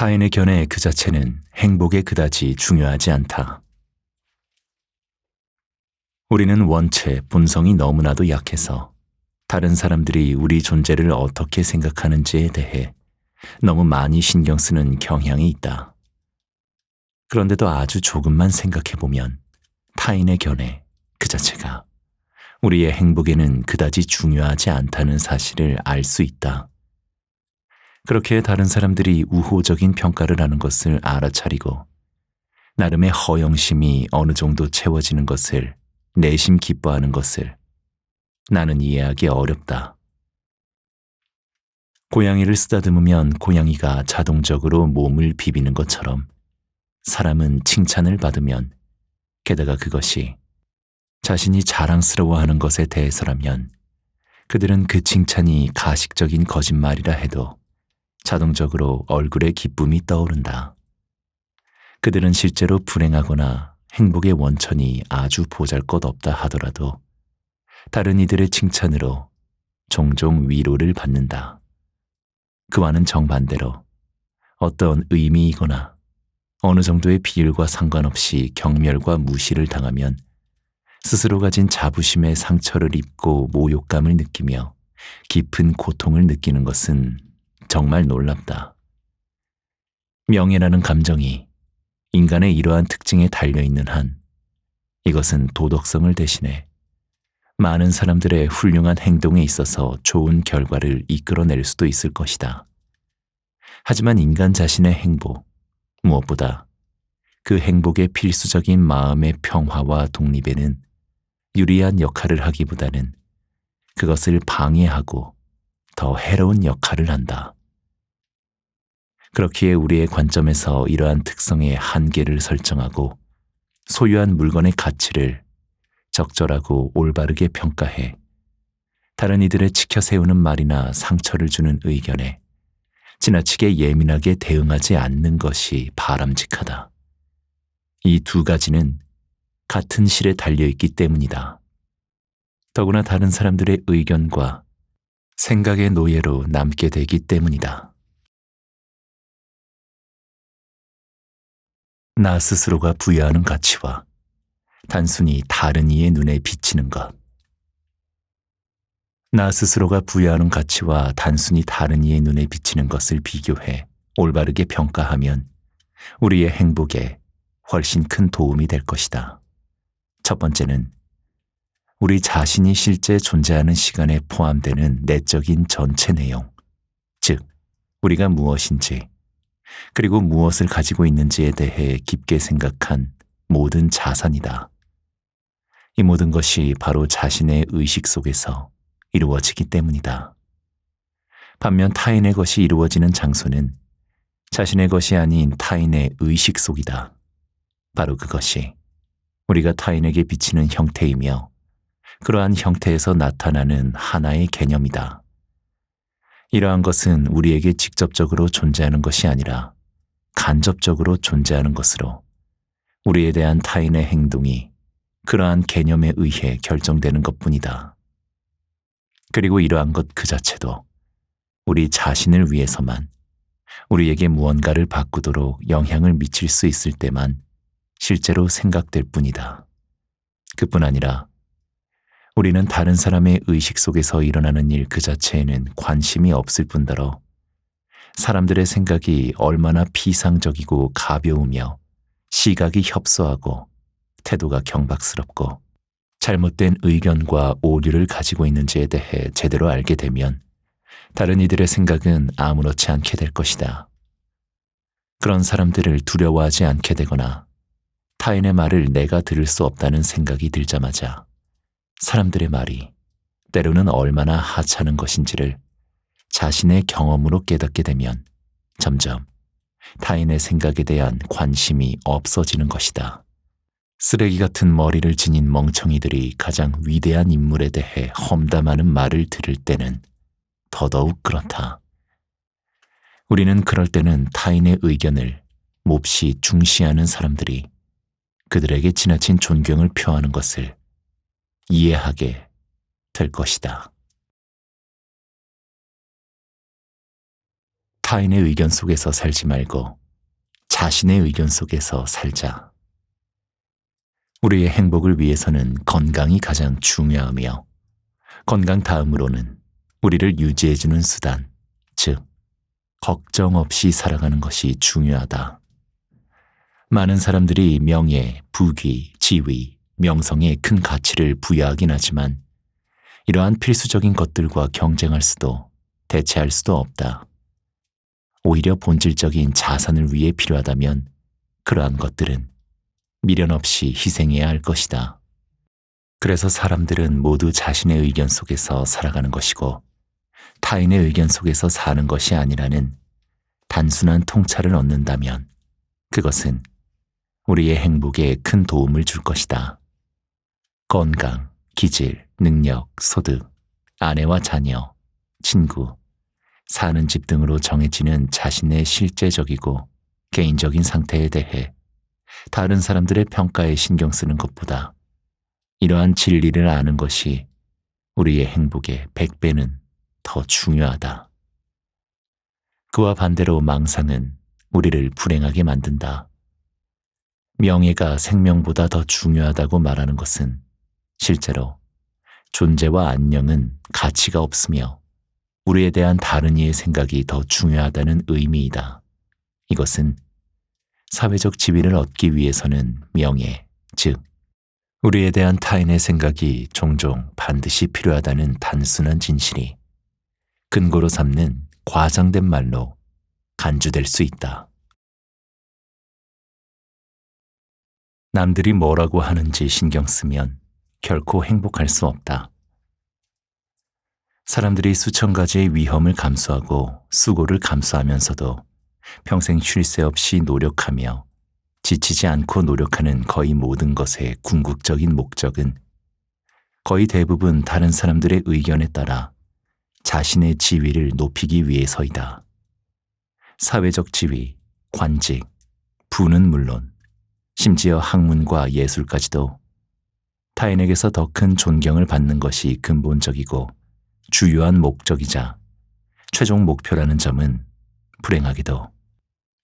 타인의 견해 그 자체는 행복에 그다지 중요하지 않다. 우리는 원체 본성이 너무나도 약해서 다른 사람들이 우리 존재를 어떻게 생각하는지에 대해 너무 많이 신경 쓰는 경향이 있다. 그런데도 아주 조금만 생각해보면 타인의 견해 그 자체가 우리의 행복에는 그다지 중요하지 않다는 사실을 알 수 있다. 그렇게 다른 사람들이 우호적인 평가를 하는 것을 알아차리고 나름의 허영심이 어느 정도 채워지는 것을 내심 기뻐하는 것을 나는 이해하기 어렵다. 고양이를 쓰다듬으면 고양이가 자동적으로 몸을 비비는 것처럼 사람은 칭찬을 받으면, 게다가 그것이 자신이 자랑스러워하는 것에 대해서라면 그들은 그 칭찬이 가식적인 거짓말이라 해도 자동적으로 얼굴에 기쁨이 떠오른다. 그들은 실제로 불행하거나 행복의 원천이 아주 보잘것없다 하더라도 다른 이들의 칭찬으로 종종 위로를 받는다. 그와는 정반대로 어떤 의미이거나 어느 정도의 비율과 상관없이 경멸과 무시를 당하면 스스로 가진 자부심의 상처를 입고 모욕감을 느끼며 깊은 고통을 느끼는 것은 정말 놀랍다. 명예라는 감정이 인간의 이러한 특징에 달려있는 한 이것은 도덕성을 대신해 많은 사람들의 훌륭한 행동에 있어서 좋은 결과를 이끌어낼 수도 있을 것이다. 하지만 인간 자신의 행복, 무엇보다 그 행복의 필수적인 마음의 평화와 독립에는 유리한 역할을 하기보다는 그것을 방해하고 더 해로운 역할을 한다. 그렇기에 우리의 관점에서 이러한 특성의 한계를 설정하고 소유한 물건의 가치를 적절하고 올바르게 평가해 다른 이들의 치켜세우는 말이나 상처를 주는 의견에 지나치게 예민하게 대응하지 않는 것이 바람직하다. 이 두 가지는 같은 실에 달려있기 때문이다. 더구나 다른 사람들의 의견과 생각의 노예로 남게 되기 때문이다. 나 스스로가 부여하는 가치와 단순히 다른 이의 눈에 비치는 것. 나 스스로가 부여하는 가치와 단순히 다른 이의 눈에 비치는 것을 비교해 올바르게 평가하면 우리의 행복에 훨씬 큰 도움이 될 것이다. 첫 번째는 우리 자신이 실제 존재하는 시간에 포함되는 내적인 전체 내용, 즉 우리가 무엇인지 그리고 무엇을 가지고 있는지에 대해 깊게 생각한 모든 자산이다. 이 모든 것이 바로 자신의 의식 속에서 이루어지기 때문이다. 반면 타인의 것이 이루어지는 장소는 자신의 것이 아닌 타인의 의식 속이다. 바로 그것이 우리가 타인에게 비치는 형태이며 그러한 형태에서 나타나는 하나의 개념이다. 이러한 것은 우리에게 직접적으로 존재하는 것이 아니라 간접적으로 존재하는 것으로 우리에 대한 타인의 행동이 그러한 개념에 의해 결정되는 것뿐이다. 그리고 이러한 것 그 자체도 우리 자신을 위해서만 우리에게 무언가를 바꾸도록 영향을 미칠 수 있을 때만 실제로 생각될 뿐이다. 그뿐 아니라 우리는 다른 사람의 의식 속에서 일어나는 일 그 자체에는 관심이 없을 뿐더러 사람들의 생각이 얼마나 피상적이고 가벼우며 시각이 협소하고 태도가 경박스럽고 잘못된 의견과 오류를 가지고 있는지에 대해 제대로 알게 되면 다른 이들의 생각은 아무렇지 않게 될 것이다. 그런 사람들을 두려워하지 않게 되거나 타인의 말을 내가 들을 수 없다는 생각이 들자마자 사람들의 말이 때로는 얼마나 하찮은 것인지를 자신의 경험으로 깨닫게 되면 점점 타인의 생각에 대한 관심이 없어지는 것이다. 쓰레기 같은 머리를 지닌 멍청이들이 가장 위대한 인물에 대해 험담하는 말을 들을 때는 더더욱 그렇다. 우리는 그럴 때는 타인의 의견을 몹시 중시하는 사람들이 그들에게 지나친 존경을 표하는 것을 이해하게 될 것이다. 타인의 의견 속에서 살지 말고 자신의 의견 속에서 살자. 우리의 행복을 위해서는 건강이 가장 중요하며 건강 다음으로는 우리를 유지해주는 수단, 즉 걱정 없이 살아가는 것이 중요하다. 많은 사람들이 명예, 부귀, 지위, 명성에 큰 가치를 부여하긴 하지만 이러한 필수적인 것들과 경쟁할 수도 대체할 수도 없다. 오히려 본질적인 자산을 위해 필요하다면 그러한 것들은 미련 없이 희생해야 할 것이다. 그래서 사람들은 모두 자신의 의견 속에서 살아가는 것이고 타인의 의견 속에서 사는 것이 아니라는 단순한 통찰을 얻는다면 그것은 우리의 행복에 큰 도움을 줄 것이다. 건강, 기질, 능력, 소득, 아내와 자녀, 친구, 사는 집 등으로 정해지는 자신의 실제적이고 개인적인 상태에 대해 다른 사람들의 평가에 신경 쓰는 것보다 이러한 진리를 아는 것이 우리의 행복의 100배는 더 중요하다. 그와 반대로 망상은 우리를 불행하게 만든다. 명예가 생명보다 더 중요하다고 말하는 것은 실제로 존재와 안녕은 가치가 없으며 우리에 대한 다른 이의 생각이 더 중요하다는 의미이다. 이것은 사회적 지위를 얻기 위해서는 명예, 즉 우리에 대한 타인의 생각이 종종 반드시 필요하다는 단순한 진실이 근거로 삼는 과장된 말로 간주될 수 있다. 남들이 뭐라고 하는지 신경 쓰면 결코 행복할 수 없다. 사람들이 수천 가지의 위험을 감수하고 수고를 감수하면서도 평생 쉴 새 없이 노력하며 지치지 않고 노력하는 거의 모든 것의 궁극적인 목적은 거의 대부분 다른 사람들의 의견에 따라 자신의 지위를 높이기 위해서이다. 사회적 지위, 관직, 부는 물론 심지어 학문과 예술까지도 타인에게서 더 큰 존경을 받는 것이 근본적이고 주요한 목적이자 최종 목표라는 점은 불행하게도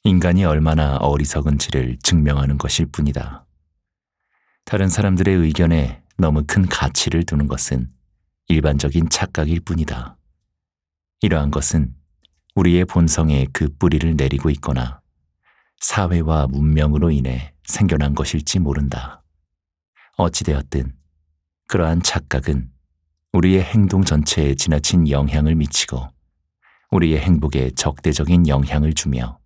인간이 얼마나 어리석은지를 증명하는 것일 뿐이다. 다른 사람들의 의견에 너무 큰 가치를 두는 것은 일반적인 착각일 뿐이다. 이러한 것은 우리의 본성에 그 뿌리를 내리고 있거나 사회와 문명으로 인해 생겨난 것일지 모른다. 어찌되었든 그러한 착각은 우리의 행동 전체에 지나친 영향을 미치고 우리의 행복에 적대적인 영향을 주며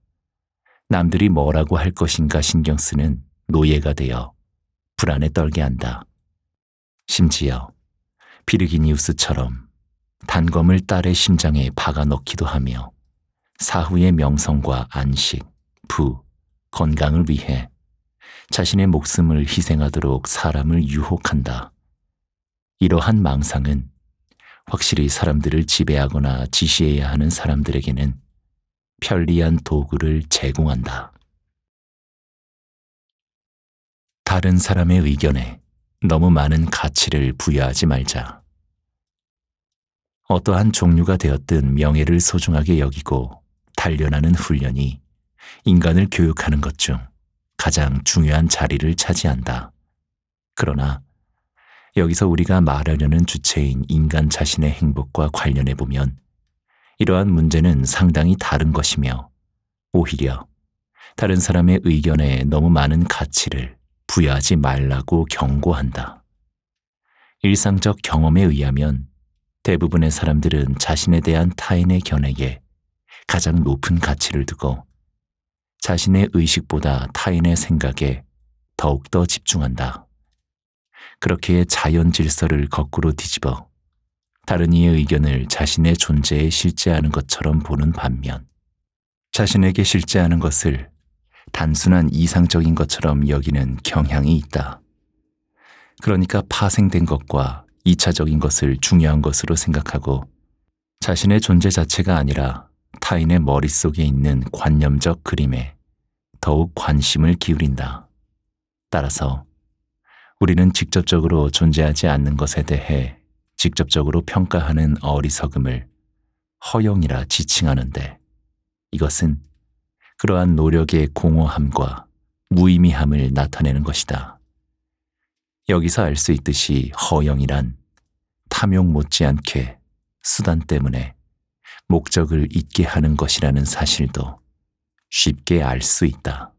남들이 뭐라고 할 것인가 신경 쓰는 노예가 되어 불안에 떨게 한다. 심지어 비르기니우스처럼 단검을 딸의 심장에 박아 넣기도 하며 사후의 명성과 안식, 부, 건강을 위해 자신의 목숨을 희생하도록 사람을 유혹한다. 이러한 망상은 확실히 사람들을 지배하거나 지시해야 하는 사람들에게는 편리한 도구를 제공한다. 다른 사람의 의견에 너무 많은 가치를 부여하지 말자. 어떠한 종류가 되었든 명예를 소중하게 여기고 단련하는 훈련이 인간을 교육하는 것 중 가장 중요한 자리를 차지한다. 그러나 여기서 우리가 말하려는 주체인 인간 자신의 행복과 관련해 보면 이러한 문제는 상당히 다른 것이며 오히려 다른 사람의 의견에 너무 많은 가치를 부여하지 말라고 경고한다. 일상적 경험에 의하면 대부분의 사람들은 자신에 대한 타인의 견해에 가장 높은 가치를 두고 자신의 의식보다 타인의 생각에 더욱더 집중한다. 그렇게 자연 질서를 거꾸로 뒤집어 다른 이의 의견을 자신의 존재에 실제하는 것처럼 보는 반면 자신에게 실제하는 것을 단순한 이상적인 것처럼 여기는 경향이 있다. 그러니까 파생된 것과 2차적인 것을 중요한 것으로 생각하고 자신의 존재 자체가 아니라 타인의 머릿속에 있는 관념적 그림에 더욱 관심을 기울인다. 따라서 우리는 직접적으로 존재하지 않는 것에 대해 직접적으로 평가하는 어리석음을 허영이라 지칭하는데 이것은 그러한 노력의 공허함과 무의미함을 나타내는 것이다. 여기서 알 수 있듯이 허영이란 탐욕 못지않게 수단 때문에 목적을 잊게 하는 것이라는 사실도 쉽게 알 수 있다.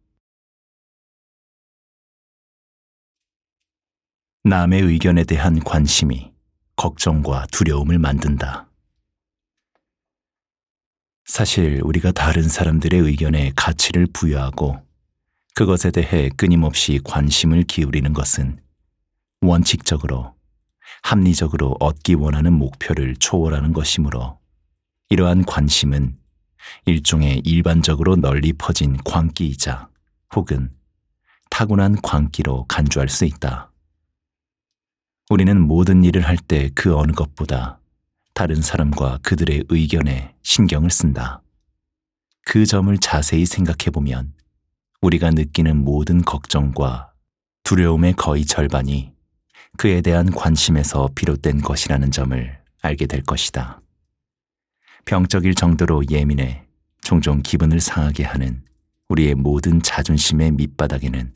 남의 의견에 대한 관심이 걱정과 두려움을 만든다. 사실 우리가 다른 사람들의 의견에 가치를 부여하고 그것에 대해 끊임없이 관심을 기울이는 것은 원칙적으로 합리적으로 얻기 원하는 목표를 초월하는 것이므로 이러한 관심은 일종의 일반적으로 널리 퍼진 광기이자 혹은 타고난 광기로 간주할 수 있다. 우리는 모든 일을 할 때 그 어느 것보다 다른 사람과 그들의 의견에 신경을 쓴다. 그 점을 자세히 생각해보면 우리가 느끼는 모든 걱정과 두려움의 거의 절반이 그에 대한 관심에서 비롯된 것이라는 점을 알게 될 것이다. 병적일 정도로 예민해 종종 기분을 상하게 하는 우리의 모든 자존심의 밑바닥에는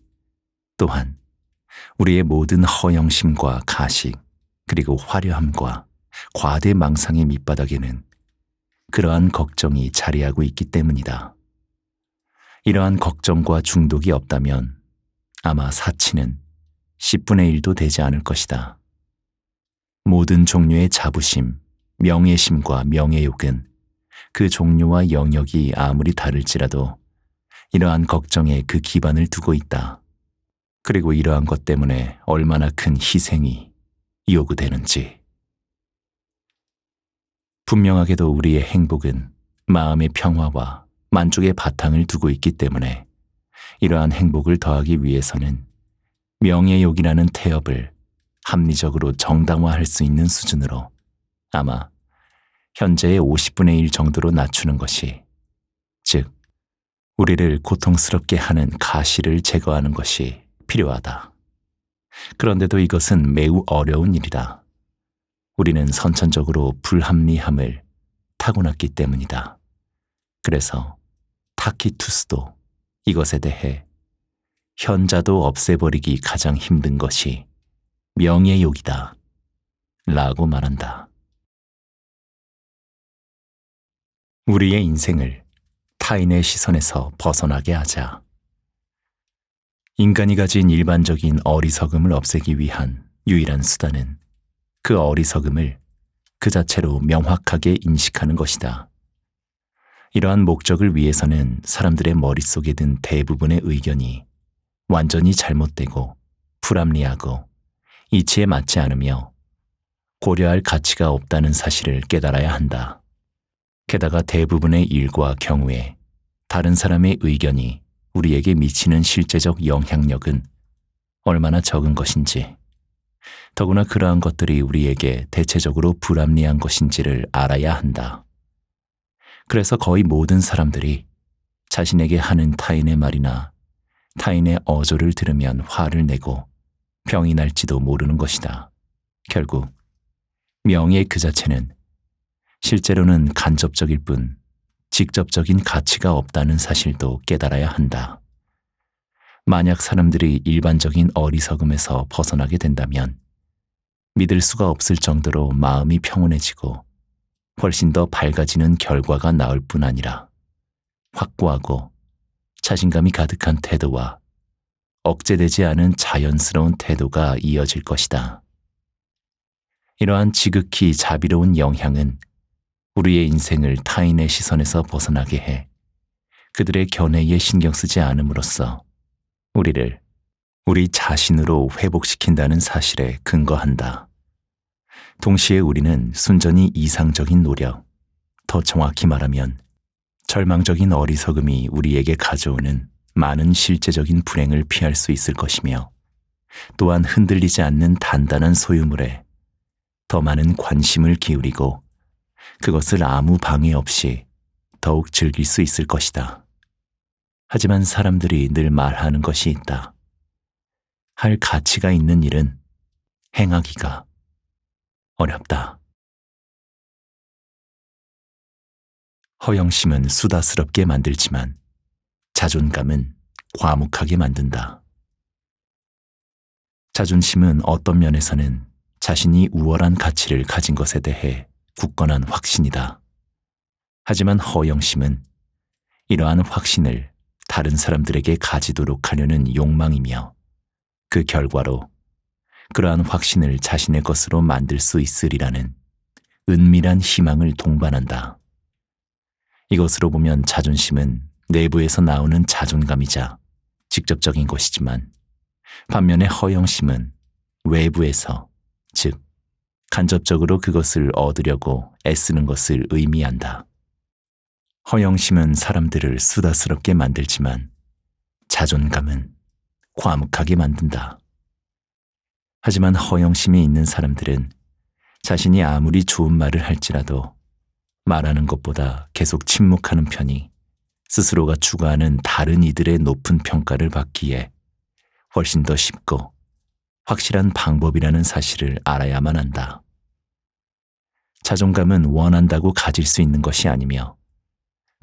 또한 우리의 모든 허영심과 가식 그리고 화려함과 과대망상의 밑바닥에는 그러한 걱정이 자리하고 있기 때문이다. 이러한 걱정과 중독이 없다면 아마 사치는 10분의 1도 되지 않을 것이다. 모든 종류의 자부심, 명예심과 명예욕은 그 종류와 영역이 아무리 다를지라도 이러한 걱정에 그 기반을 두고 있다. 그리고 이러한 것 때문에 얼마나 큰 희생이 요구되는지. 분명하게도 우리의 행복은 마음의 평화와 만족의 바탕을 두고 있기 때문에 이러한 행복을 더하기 위해서는 명예욕이라는 태엽을 합리적으로 정당화할 수 있는 수준으로 아마 현재의 50분의 1 정도로 낮추는 것이, 즉 우리를 고통스럽게 하는 가시를 제거하는 것이 필요하다. 그런데도 이것은 매우 어려운 일이다. 우리는 선천적으로 불합리함을 타고났기 때문이다. 그래서 타키투스도 이것에 대해 현자도 없애버리기 가장 힘든 것이 명예욕이다 라고 말한다. 우리의 인생을 타인의 시선에서 벗어나게 하자. 인간이 가진 일반적인 어리석음을 없애기 위한 유일한 수단은 그 어리석음을 그 자체로 명확하게 인식하는 것이다. 이러한 목적을 위해서는 사람들의 머릿속에 든 대부분의 의견이 완전히 잘못되고 불합리하고 이치에 맞지 않으며 고려할 가치가 없다는 사실을 깨달아야 한다. 게다가 대부분의 일과 경우에 다른 사람의 의견이 우리에게 미치는 실제적 영향력은 얼마나 적은 것인지, 더구나 그러한 것들이 우리에게 대체적으로 불합리한 것인지를 알아야 한다. 그래서 거의 모든 사람들이 자신에게 하는 타인의 말이나 타인의 어조를 들으면 화를 내고 병이 날지도 모르는 것이다. 결국 명예 그 자체는 실제로는 간접적일 뿐 직접적인 가치가 없다는 사실도 깨달아야 한다. 만약 사람들이 일반적인 어리석음에서 벗어나게 된다면 믿을 수가 없을 정도로 마음이 평온해지고 훨씬 더 밝아지는 결과가 나올 뿐 아니라 확고하고 자신감이 가득한 태도와 억제되지 않은 자연스러운 태도가 이어질 것이다. 이러한 지극히 자비로운 영향은 우리의 인생을 타인의 시선에서 벗어나게 해 그들의 견해에 신경 쓰지 않음으로써 우리를 우리 자신으로 회복시킨다는 사실에 근거한다. 동시에 우리는 순전히 이상적인 노력, 더 정확히 말하면 절망적인 어리석음이 우리에게 가져오는 많은 실제적인 불행을 피할 수 있을 것이며, 또한 흔들리지 않는 단단한 소유물에 더 많은 관심을 기울이고 그것을 아무 방해 없이 더욱 즐길 수 있을 것이다. 하지만 사람들이 늘 말하는 것이 있다. 할 가치가 있는 일은 행하기가 어렵다. 허영심은 수다스럽게 만들지만 자존감은 과묵하게 만든다. 자존심은 어떤 면에서는 자신이 우월한 가치를 가진 것에 대해 굳건한 확신이다. 하지만 허영심은 이러한 확신을 다른 사람들에게 가지도록 하려는 욕망이며 그 결과로 그러한 확신을 자신의 것으로 만들 수 있으리라는 은밀한 희망을 동반한다. 이것으로 보면 자존심은 내부에서 나오는 자존감이자 직접적인 것이지만 반면에 허영심은 외부에서, 즉 간접적으로 그것을 얻으려고 애쓰는 것을 의미한다. 허영심은 사람들을 수다스럽게 만들지만 자존감은 과묵하게 만든다. 하지만 허영심이 있는 사람들은 자신이 아무리 좋은 말을 할지라도 말하는 것보다 계속 침묵하는 편이 스스로가 추구하는 다른 이들의 높은 평가를 받기에 훨씬 더 쉽고 확실한 방법이라는 사실을 알아야만 한다. 자존감은 원한다고 가질 수 있는 것이 아니며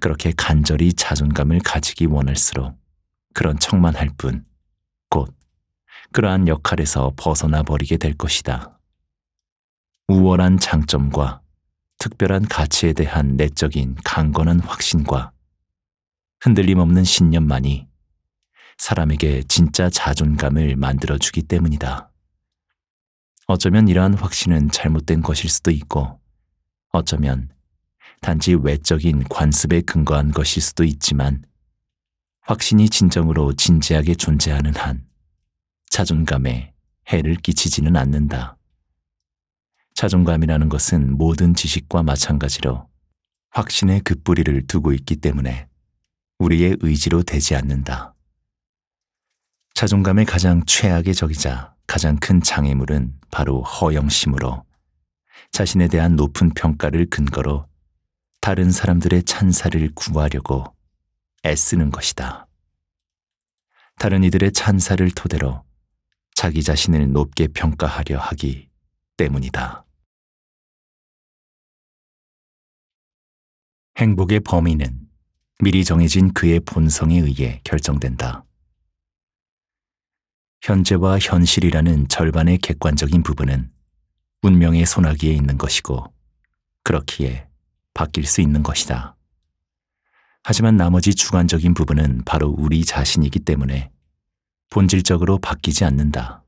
그렇게 간절히 자존감을 가지기 원할수록 그런 척만 할 뿐, 곧 그러한 역할에서 벗어나 버리게 될 것이다. 우월한 장점과 특별한 가치에 대한 내적인 강건한 확신과 흔들림 없는 신념만이 사람에게 진짜 자존감을 만들어주기 때문이다. 어쩌면 이러한 확신은 잘못된 것일 수도 있고 어쩌면 단지 외적인 관습에 근거한 것일 수도 있지만 확신이 진정으로 진지하게 존재하는 한 자존감에 해를 끼치지는 않는다. 자존감이라는 것은 모든 지식과 마찬가지로 확신의 긋뿌리를 두고 있기 때문에 우리의 의지로 되지 않는다. 자존감의 가장 최악의 적이자 가장 큰 장애물은 바로 허영심으로 자신에 대한 높은 평가를 근거로 다른 사람들의 찬사를 구하려고 애쓰는 것이다. 다른 이들의 찬사를 토대로 자기 자신을 높게 평가하려 하기 때문이다. 행복의 범위는 미리 정해진 그의 본성에 의해 결정된다. 현재와 현실이라는 절반의 객관적인 부분은 운명의 손아귀에 있는 것이고 그렇기에 바뀔 수 있는 것이다. 하지만 나머지 주관적인 부분은 바로 우리 자신이기 때문에 본질적으로 바뀌지 않는다.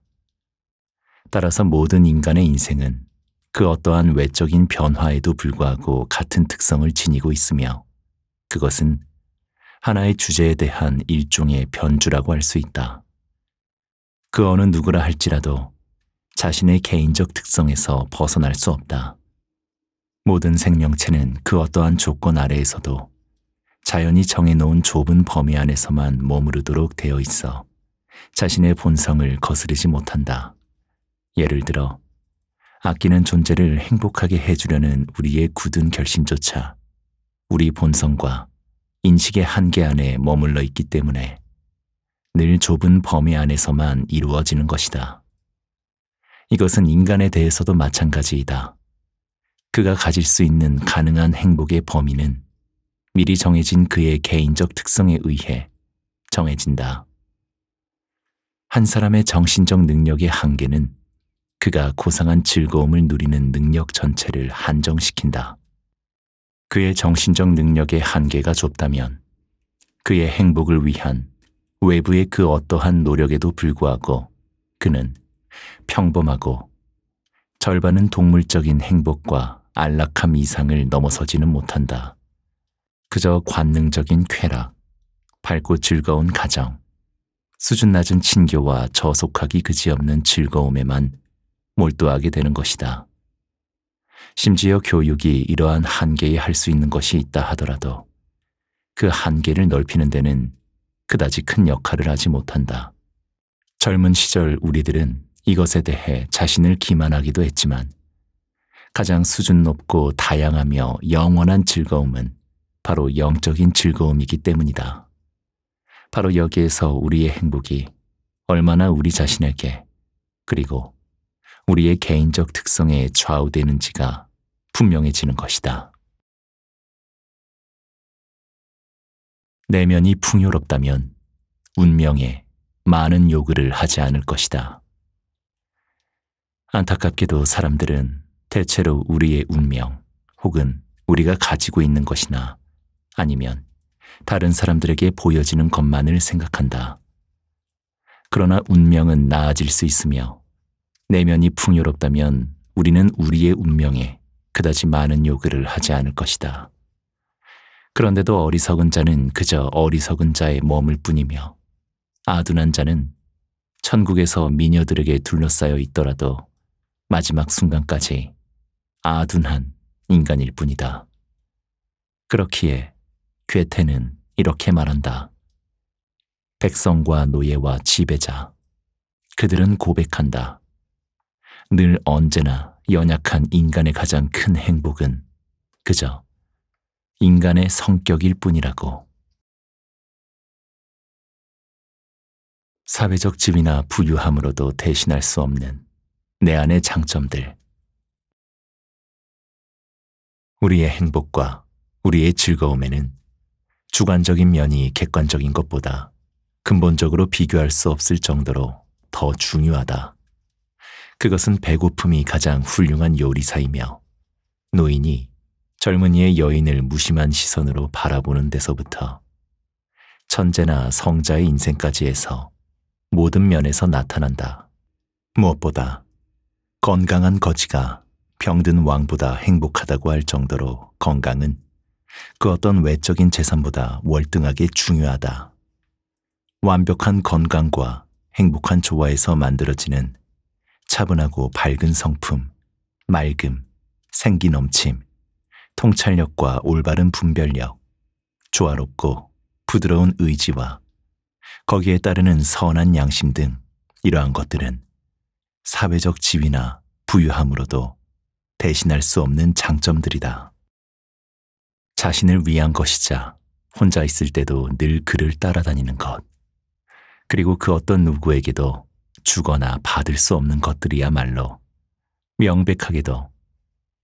따라서 모든 인간의 인생은 그 어떠한 외적인 변화에도 불구하고 같은 특성을 지니고 있으며 그것은 하나의 주제에 대한 일종의 변주라고 할 수 있다. 그 어느 누구라 할지라도 자신의 개인적 특성에서 벗어날 수 없다. 모든 생명체는 그 어떠한 조건 아래에서도 자연이 정해놓은 좁은 범위 안에서만 머무르도록 되어 있어 자신의 본성을 거스르지 못한다. 예를 들어 아끼는 존재를 행복하게 해주려는 우리의 굳은 결심조차 우리 본성과 인식의 한계 안에 머물러 있기 때문에 늘 좁은 범위 안에서만 이루어지는 것이다. 이것은 인간에 대해서도 마찬가지이다. 그가 가질 수 있는 가능한 행복의 범위는 미리 정해진 그의 개인적 특성에 의해 정해진다. 한 사람의 정신적 능력의 한계는 그가 고상한 즐거움을 누리는 능력 전체를 한정시킨다. 그의 정신적 능력의 한계가 좁다면 그의 행복을 위한 외부의 그 어떠한 노력에도 불구하고 그는 평범하고 절반은 동물적인 행복과 안락함 이상을 넘어서지는 못한다. 그저 관능적인 쾌락, 밝고 즐거운 가정, 수준 낮은 친교와 저속하기 그지없는 즐거움에만 몰두하게 되는 것이다. 심지어 교육이 이러한 한계에 할 수 있는 것이 있다 하더라도 그 한계를 넓히는 데는 그다지 큰 역할을 하지 못한다. 젊은 시절 우리들은 이것에 대해 자신을 기만하기도 했지만 가장 수준 높고 다양하며 영원한 즐거움은 바로 영적인 즐거움이기 때문이다. 바로 여기에서 우리의 행복이 얼마나 우리 자신에게 그리고 우리의 개인적 특성에 좌우되는지가 분명해지는 것이다. 내면이 풍요롭다면 운명에 많은 요구를 하지 않을 것이다. 안타깝게도 사람들은 대체로 우리의 운명 혹은 우리가 가지고 있는 것이나 아니면 다른 사람들에게 보여지는 것만을 생각한다. 그러나 운명은 나아질 수 있으며 내면이 풍요롭다면 우리는 우리의 운명에 그다지 많은 요구를 하지 않을 것이다. 그런데도 어리석은 자는 그저 어리석은 자의 머물 뿐이며 아둔한 자는 천국에서 미녀들에게 둘러싸여 있더라도 마지막 순간까지 아둔한 인간일 뿐이다. 그렇기에 괴테는 이렇게 말한다. 백성과 노예와 지배자, 그들은 고백한다. 늘 언제나 연약한 인간의 가장 큰 행복은 그저 인간의 성격일 뿐이라고. 사회적 지위나 부유함으로도 대신할 수 없는 내 안의 장점들. 우리의 행복과 우리의 즐거움에는 주관적인 면이 객관적인 것보다 근본적으로 비교할 수 없을 정도로 더 중요하다. 그것은 배고픔이 가장 훌륭한 요리사이며 노인이 젊은이의 여인을 무심한 시선으로 바라보는 데서부터 천재나 성자의 인생까지 해서 모든 면에서 나타난다. 무엇보다 건강한 거지가 병든 왕보다 행복하다고 할 정도로 건강은 그 어떤 외적인 재산보다 월등하게 중요하다. 완벽한 건강과 행복한 조화에서 만들어지는 차분하고 밝은 성품, 맑음, 생기 넘침, 통찰력과 올바른 분별력, 조화롭고 부드러운 의지와 거기에 따르는 선한 양심 등 이러한 것들은 사회적 지위나 부유함으로도 대신할 수 없는 장점들이다. 자신을 위한 것이자 혼자 있을 때도 늘 그를 따라다니는 것, 그리고 그 어떤 누구에게도 주거나 받을 수 없는 것들이야말로 명백하게도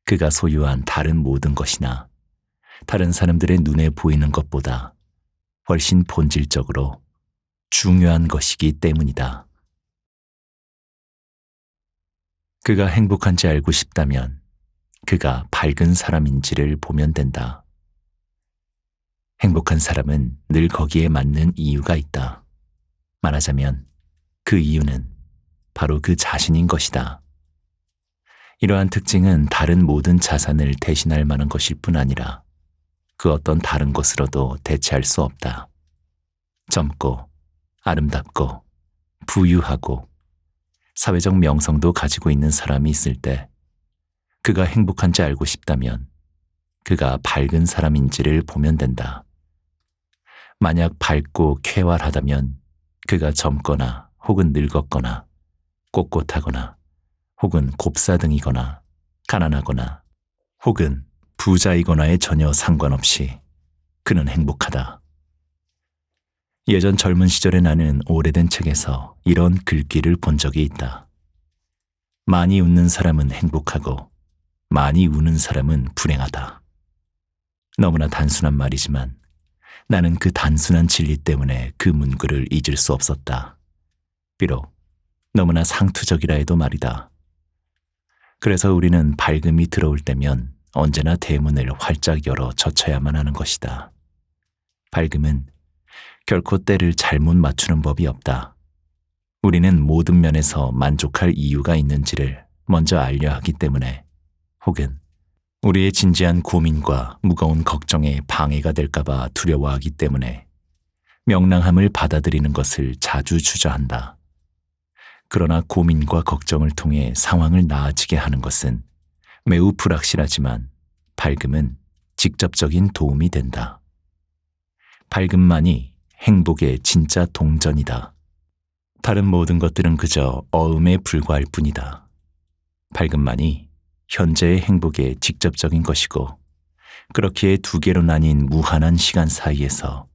그가 소유한 다른 모든 것이나 다른 사람들의 눈에 보이는 것보다 훨씬 본질적으로 중요한 것이기 때문이다. 그가 행복한지 알고 싶다면 그가 밝은 사람인지를 보면 된다. 행복한 사람은 늘 거기에 맞는 이유가 있다. 말하자면 그 이유는 바로 그 자신인 것이다. 이러한 특징은 다른 모든 자산을 대신할 만한 것일 뿐 아니라 그 어떤 다른 것으로도 대체할 수 없다. 젊고 아름답고 부유하고 사회적 명성도 가지고 있는 사람이 있을 때 그가 행복한지 알고 싶다면 그가 밝은 사람인지를 보면 된다. 만약 밝고 쾌활하다면 그가 젊거나 혹은 늙었거나 꼿꼿하거나 혹은 곱사등이거나 가난하거나 혹은 부자이거나에 전혀 상관없이 그는 행복하다. 예전 젊은 시절에 나는 오래된 책에서 이런 글귀를 본 적이 있다. 많이 웃는 사람은 행복하고 많이 우는 사람은 불행하다. 너무나 단순한 말이지만 나는 그 단순한 진리 때문에 그 문구를 잊을 수 없었다. 비록 너무나 상투적이라 해도 말이다. 그래서 우리는 밝음이 들어올 때면 언제나 대문을 활짝 열어 젖혀야만 하는 것이다. 밝음은 결코 때를 잘못 맞추는 법이 없다. 우리는 모든 면에서 만족할 이유가 있는지를 먼저 알려야 하기 때문에 혹은 우리의 진지한 고민과 무거운 걱정에 방해가 될까봐 두려워하기 때문에 명랑함을 받아들이는 것을 자주 주저한다. 그러나 고민과 걱정을 통해 상황을 나아지게 하는 것은 매우 불확실하지만 밝음은 직접적인 도움이 된다. 밝음만이 행복의 진짜 동전이다. 다른 모든 것들은 그저 어음에 불과할 뿐이다. 밝음만이 현재의 행복의 직접적인 것이고 그렇기에 두 개로 나뉜 무한한 시간 사이에서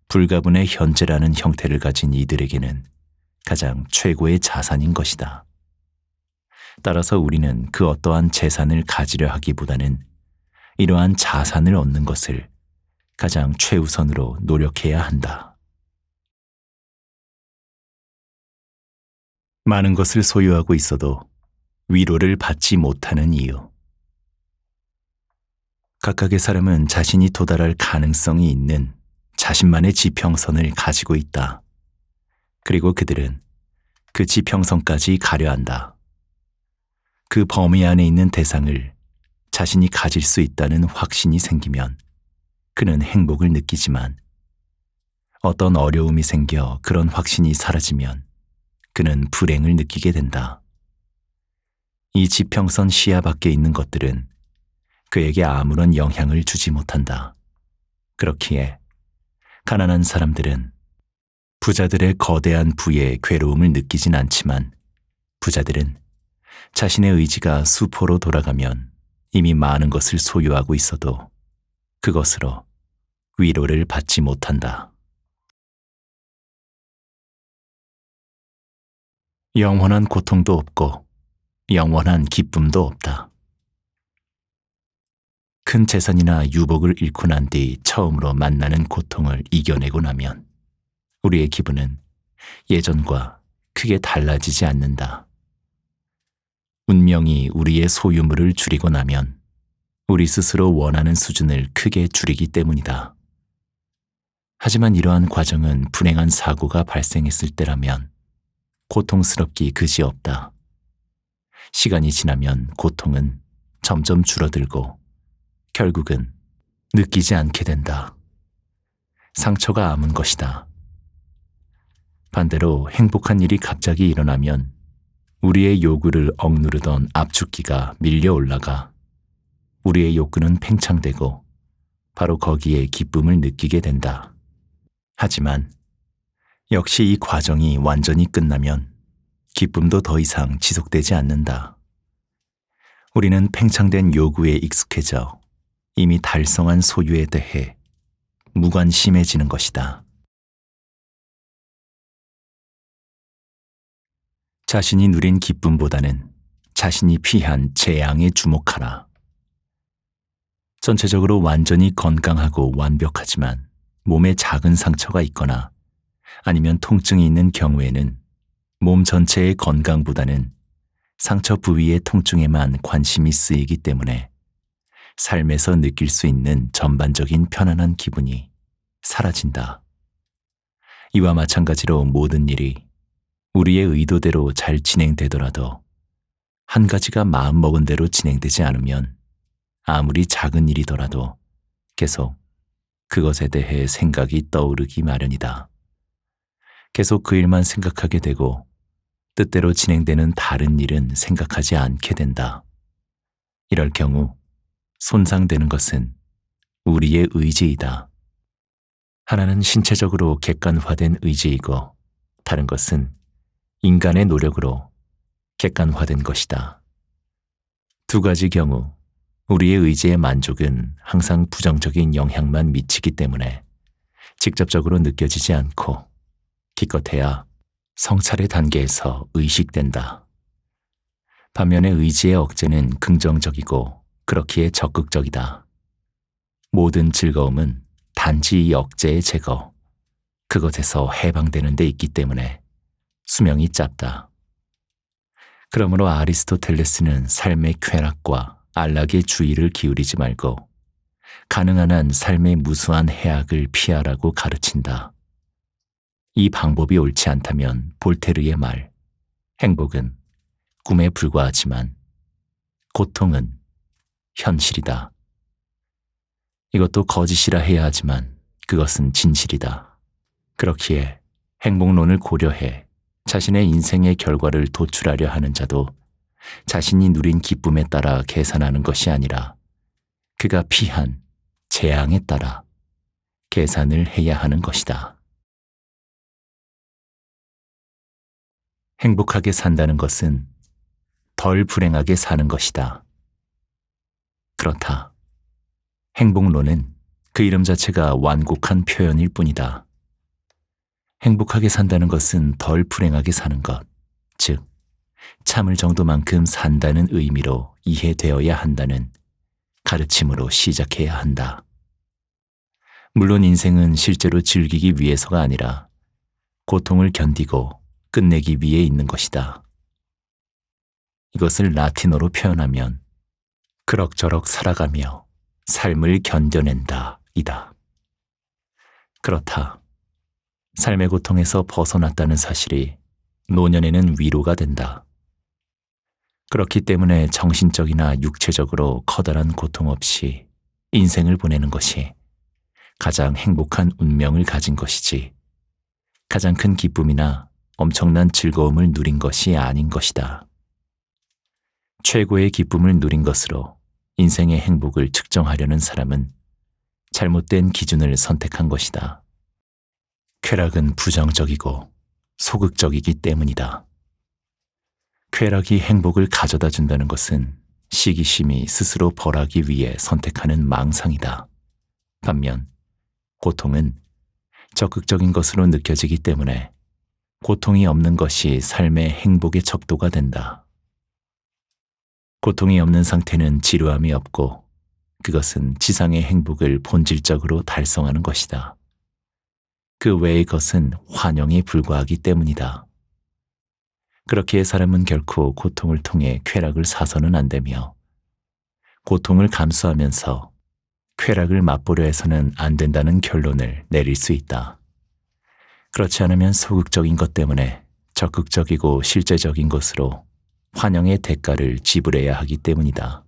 불가분의 현재라는 형태를 가진 이들에게는 가장 최고의 자산인 것이다. 따라서 우리는 그 어떠한 재산을 가지려 하기보다는 이러한 자산을 얻는 것을 가장 최우선으로 노력해야 한다. 많은 것을 소유하고 있어도 위로를 받지 못하는 이유. 각각의 사람은 자신이 도달할 가능성이 있는 자신만의 지평선을 가지고 있다. 그리고 그들은 그 지평선까지 가려 한다. 그 범위 안에 있는 대상을 자신이 가질 수 있다는 확신이 생기면 그는 행복을 느끼지만 어떤 어려움이 생겨 그런 확신이 사라지면 그는 불행을 느끼게 된다. 이 지평선 시야 밖에 있는 것들은 그에게 아무런 영향을 주지 못한다. 그렇기에 가난한 사람들은 부자들의 거대한 부에 괴로움을 느끼진 않지만 부자들은 자신의 의지가 수포로 돌아가면 이미 많은 것을 소유하고 있어도 그것으로 위로를 받지 못한다. 영원한 고통도 없고 영원한 기쁨도 없다. 큰 재산이나 유복을 잃고 난 뒤 처음으로 만나는 고통을 이겨내고 나면 우리의 기분은 예전과 크게 달라지지 않는다. 운명이 우리의 소유물을 줄이고 나면 우리 스스로 원하는 수준을 크게 줄이기 때문이다. 하지만 이러한 과정은 불행한 사고가 발생했을 때라면 고통스럽기 그지없다. 시간이 지나면 고통은 점점 줄어들고 결국은 느끼지 않게 된다. 상처가 아문 것이다. 반대로 행복한 일이 갑자기 일어나면 우리의 요구를 억누르던 압축기가 밀려 올라가 우리의 욕구는 팽창되고 바로 거기에 기쁨을 느끼게 된다. 하지만 역시 이 과정이 완전히 끝나면 기쁨도 더 이상 지속되지 않는다. 우리는 팽창된 요구에 익숙해져 이미 달성한 소유에 대해 무관심해지는 것이다. 자신이 누린 기쁨보다는 자신이 피한 재앙에 주목하라. 전체적으로 완전히 건강하고 완벽하지만 몸에 작은 상처가 있거나 아니면 통증이 있는 경우에는 몸 전체의 건강보다는 상처 부위의 통증에만 관심이 쓰이기 때문에 삶에서 느낄 수 있는 전반적인 편안한 기분이 사라진다. 이와 마찬가지로 모든 일이 우리의 의도대로 잘 진행되더라도 한 가지가 마음먹은 대로 진행되지 않으면 아무리 작은 일이더라도 계속 그것에 대해 생각이 떠오르기 마련이다. 계속 그 일만 생각하게 되고 뜻대로 진행되는 다른 일은 생각하지 않게 된다. 이럴 경우 손상되는 것은 우리의 의지이다. 하나는 신체적으로 객관화된 의지이고 다른 것은 인간의 노력으로 객관화된 것이다. 두 가지 경우 우리의 의지의 만족은 항상 부정적인 영향만 미치기 때문에 직접적으로 느껴지지 않고 기껏해야 성찰의 단계에서 의식된다. 반면에 의지의 억제는 긍정적이고 그렇기에 적극적이다. 모든 즐거움은 단지 이 억제의 제거, 그것에서 해방되는 데 있기 때문에 수명이 짧다. 그러므로 아리스토텔레스는 삶의 쾌락과 안락의 주의를 기울이지 말고 가능한 한 삶의 무수한 해악을 피하라고 가르친다. 이 방법이 옳지 않다면 볼테르의 말, 행복은 꿈에 불과하지만 고통은 현실이다. 이것도 거짓이라 해야 하지만 그것은 진실이다. 그렇기에 행복론을 고려해 자신의 인생의 결과를 도출하려 하는 자도 자신이 누린 기쁨에 따라 계산하는 것이 아니라 그가 피한 재앙에 따라 계산을 해야 하는 것이다. 행복하게 산다는 것은 덜 불행하게 사는 것이다. 그렇다. 행복론은 그 이름 자체가 완곡한 표현일 뿐이다. 행복하게 산다는 것은 덜 불행하게 사는 것, 즉 참을 정도만큼 산다는 의미로 이해되어야 한다는 가르침으로 시작해야 한다. 물론 인생은 실제로 즐기기 위해서가 아니라 고통을 견디고 끝내기 위해 있는 것이다. 이것을 라틴어로 표현하면 그럭저럭 살아가며 삶을 견뎌낸다 이다. 그렇다. 삶의 고통에서 벗어났다는 사실이 노년에는 위로가 된다. 그렇기 때문에 정신적이나 육체적으로 커다란 고통 없이 인생을 보내는 것이 가장 행복한 운명을 가진 것이지 가장 큰 기쁨이나 엄청난 즐거움을 누린 것이 아닌 것이다. 최고의 기쁨을 누린 것으로 인생의 행복을 측정하려는 사람은 잘못된 기준을 선택한 것이다. 쾌락은 부정적이고 소극적이기 때문이다. 쾌락이 행복을 가져다 준다는 것은 시기심이 스스로 벌하기 위해 선택하는 망상이다. 반면 고통은 적극적인 것으로 느껴지기 때문에 고통이 없는 것이 삶의 행복의 척도가 된다. 고통이 없는 상태는 지루함이 없고 그것은 지상의 행복을 본질적으로 달성하는 것이다. 그 외의 것은 환영에 불과하기 때문이다. 그렇기에 사람은 결코 고통을 통해 쾌락을 사서는 안 되며 고통을 감수하면서 쾌락을 맛보려 해서는 안 된다는 결론을 내릴 수 있다. 그렇지 않으면 소극적인 것 때문에 적극적이고 실제적인 것으로 환영의 대가를 지불해야 하기 때문이다.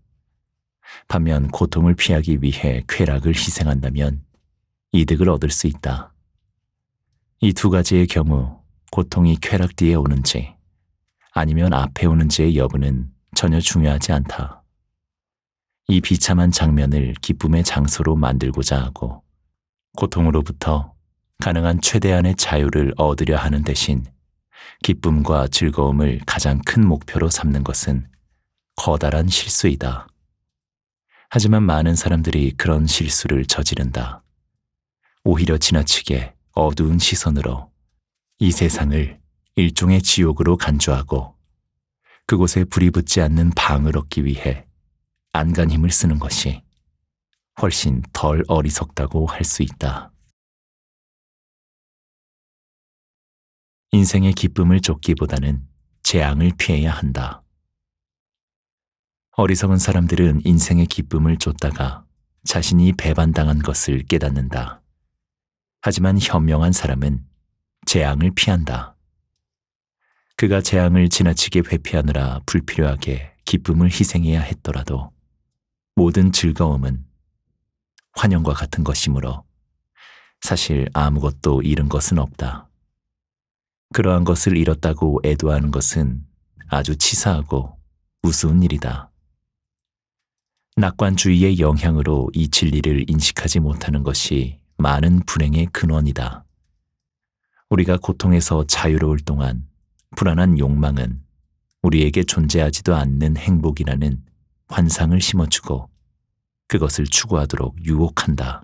반면 고통을 피하기 위해 쾌락을 희생한다면 이득을 얻을 수 있다. 이 두 가지의 경우 고통이 쾌락 뒤에 오는지 아니면 앞에 오는지의 여부는 전혀 중요하지 않다. 이 비참한 장면을 기쁨의 장소로 만들고자 하고 고통으로부터 가능한 최대한의 자유를 얻으려 하는 대신 기쁨과 즐거움을 가장 큰 목표로 삼는 것은 커다란 실수이다. 하지만 많은 사람들이 그런 실수를 저지른다. 오히려 지나치게 어두운 시선으로 이 세상을 일종의 지옥으로 간주하고 그곳에 불이 붙지 않는 방을 얻기 위해 안간 힘을 쓰는 것이 훨씬 덜 어리석다고 할 수 있다. 인생의 기쁨을 쫓기보다는 재앙을 피해야 한다. 어리석은 사람들은 인생의 기쁨을 쫓다가 자신이 배반당한 것을 깨닫는다. 하지만 현명한 사람은 재앙을 피한다. 그가 재앙을 지나치게 회피하느라 불필요하게 기쁨을 희생해야 했더라도 모든 즐거움은 환영과 같은 것이므로 사실 아무것도 잃은 것은 없다. 그러한 것을 잃었다고 애도하는 것은 아주 치사하고 우스운 일이다. 낙관주의의 영향으로 이 진리를 인식하지 못하는 것이 많은 불행의 근원이다. 우리가 고통에서 자유로울 동안 불안한 욕망은 우리에게 존재하지도 않는 행복이라는 환상을 심어주고 그것을 추구하도록 유혹한다.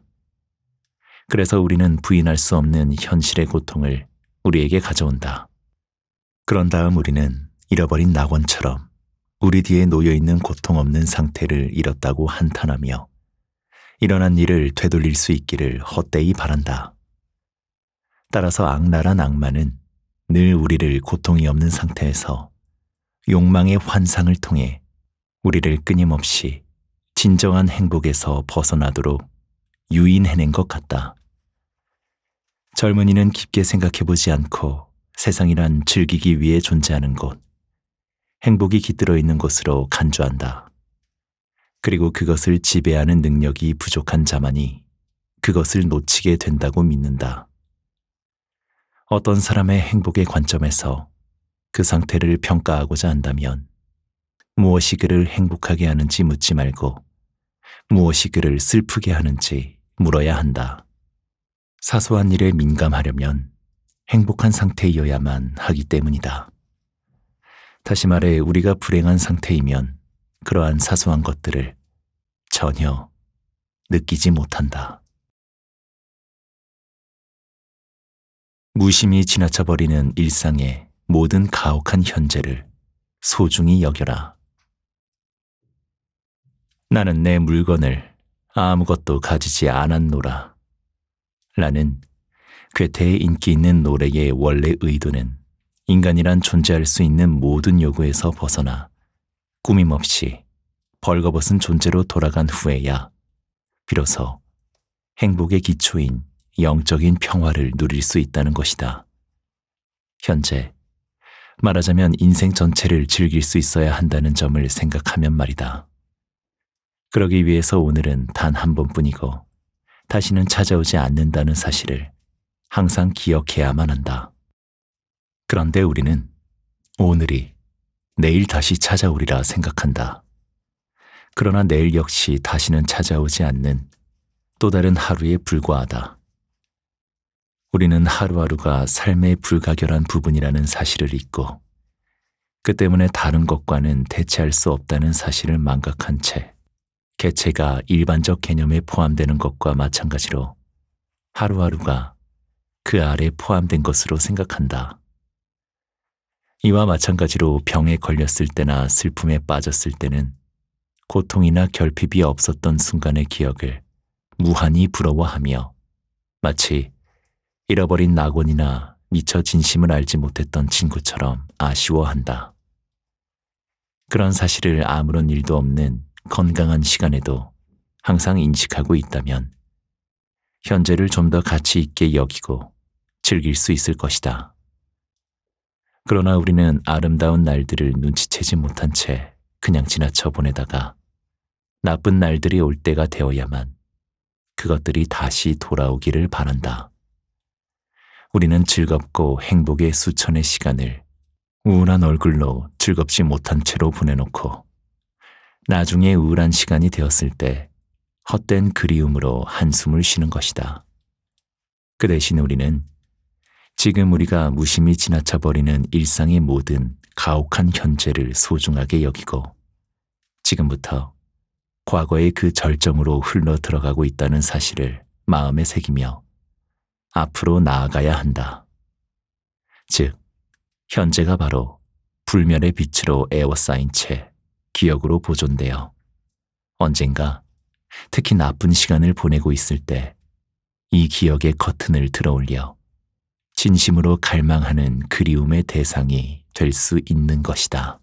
그래서 우리는 부인할 수 없는 현실의 고통을 우리에게 가져온다. 그런 다음 우리는 잃어버린 낙원처럼 우리 뒤에 놓여있는 고통 없는 상태를 잃었다고 한탄하며 일어난 일을 되돌릴 수 있기를 헛되이 바란다. 따라서 악랄한 악마는 늘 우리를 고통이 없는 상태에서 욕망의 환상을 통해 우리를 끊임없이 진정한 행복에서 벗어나도록 유인해낸 것 같다. 젊은이는 깊게 생각해보지 않고 세상이란 즐기기 위해 존재하는 곳, 행복이 깃들어 있는 곳으로 간주한다. 그리고 그것을 지배하는 능력이 부족한 자만이 그것을 놓치게 된다고 믿는다. 어떤 사람의 행복의 관점에서 그 상태를 평가하고자 한다면 무엇이 그를 행복하게 하는지 묻지 말고 무엇이 그를 슬프게 하는지 물어야 한다. 사소한 일에 민감하려면 행복한 상태이어야만 하기 때문이다. 다시 말해 우리가 불행한 상태이면 그러한 사소한 것들을 전혀 느끼지 못한다. 무심히 지나쳐버리는 일상의 모든 가혹한 현재를 소중히 여겨라. 나는 내 물건을 아무것도 가지지 않았노라. 라는 괴테의 인기 있는 노래의 원래 의도는 인간이란 존재할 수 있는 모든 요구에서 벗어나 꾸밈없이 벌거벗은 존재로 돌아간 후에야 비로소 행복의 기초인 영적인 평화를 누릴 수 있다는 것이다. 현재 말하자면 인생 전체를 즐길 수 있어야 한다는 점을 생각하면 말이다. 그러기 위해서 오늘은 단 한 번뿐이고 다시는 찾아오지 않는다는 사실을 항상 기억해야만 한다. 그런데 우리는 오늘이 내일 다시 찾아오리라 생각한다. 그러나 내일 역시 다시는 찾아오지 않는 또 다른 하루에 불과하다. 우리는 하루하루가 삶의 불가결한 부분이라는 사실을 잊고 그 때문에 다른 것과는 대체할 수 없다는 사실을 망각한 채 개체가 일반적 개념에 포함되는 것과 마찬가지로 하루하루가 그 아래 포함된 것으로 생각한다. 이와 마찬가지로 병에 걸렸을 때나 슬픔에 빠졌을 때는 고통이나 결핍이 없었던 순간의 기억을 무한히 부러워하며 마치 잃어버린 낙원이나 미처 진심을 알지 못했던 친구처럼 아쉬워한다. 그런 사실을 아무런 일도 없는 건강한 시간에도 항상 인식하고 있다면 현재를 좀 더 가치 있게 여기고 즐길 수 있을 것이다. 그러나 우리는 아름다운 날들을 눈치채지 못한 채 그냥 지나쳐 보내다가 나쁜 날들이 올 때가 되어야만 그것들이 다시 돌아오기를 바란다. 우리는 즐겁고 행복의 수천의 시간을 우울한 얼굴로 즐겁지 못한 채로 보내놓고 나중에 우울한 시간이 되었을 때 헛된 그리움으로 한숨을 쉬는 것이다. 그 대신 우리는 지금 우리가 무심히 지나쳐버리는 일상의 모든 가혹한 현재를 소중하게 여기고 지금부터 과거의 그 절정으로 흘러 들어가고 있다는 사실을 마음에 새기며 앞으로 나아가야 한다. 즉, 현재가 바로 불멸의 빛으로 에워싸인 채 기억으로 보존되어 언젠가 특히 나쁜 시간을 보내고 있을 때 이 기억의 커튼을 들어올려 진심으로 갈망하는 그리움의 대상이 될 수 있는 것이다.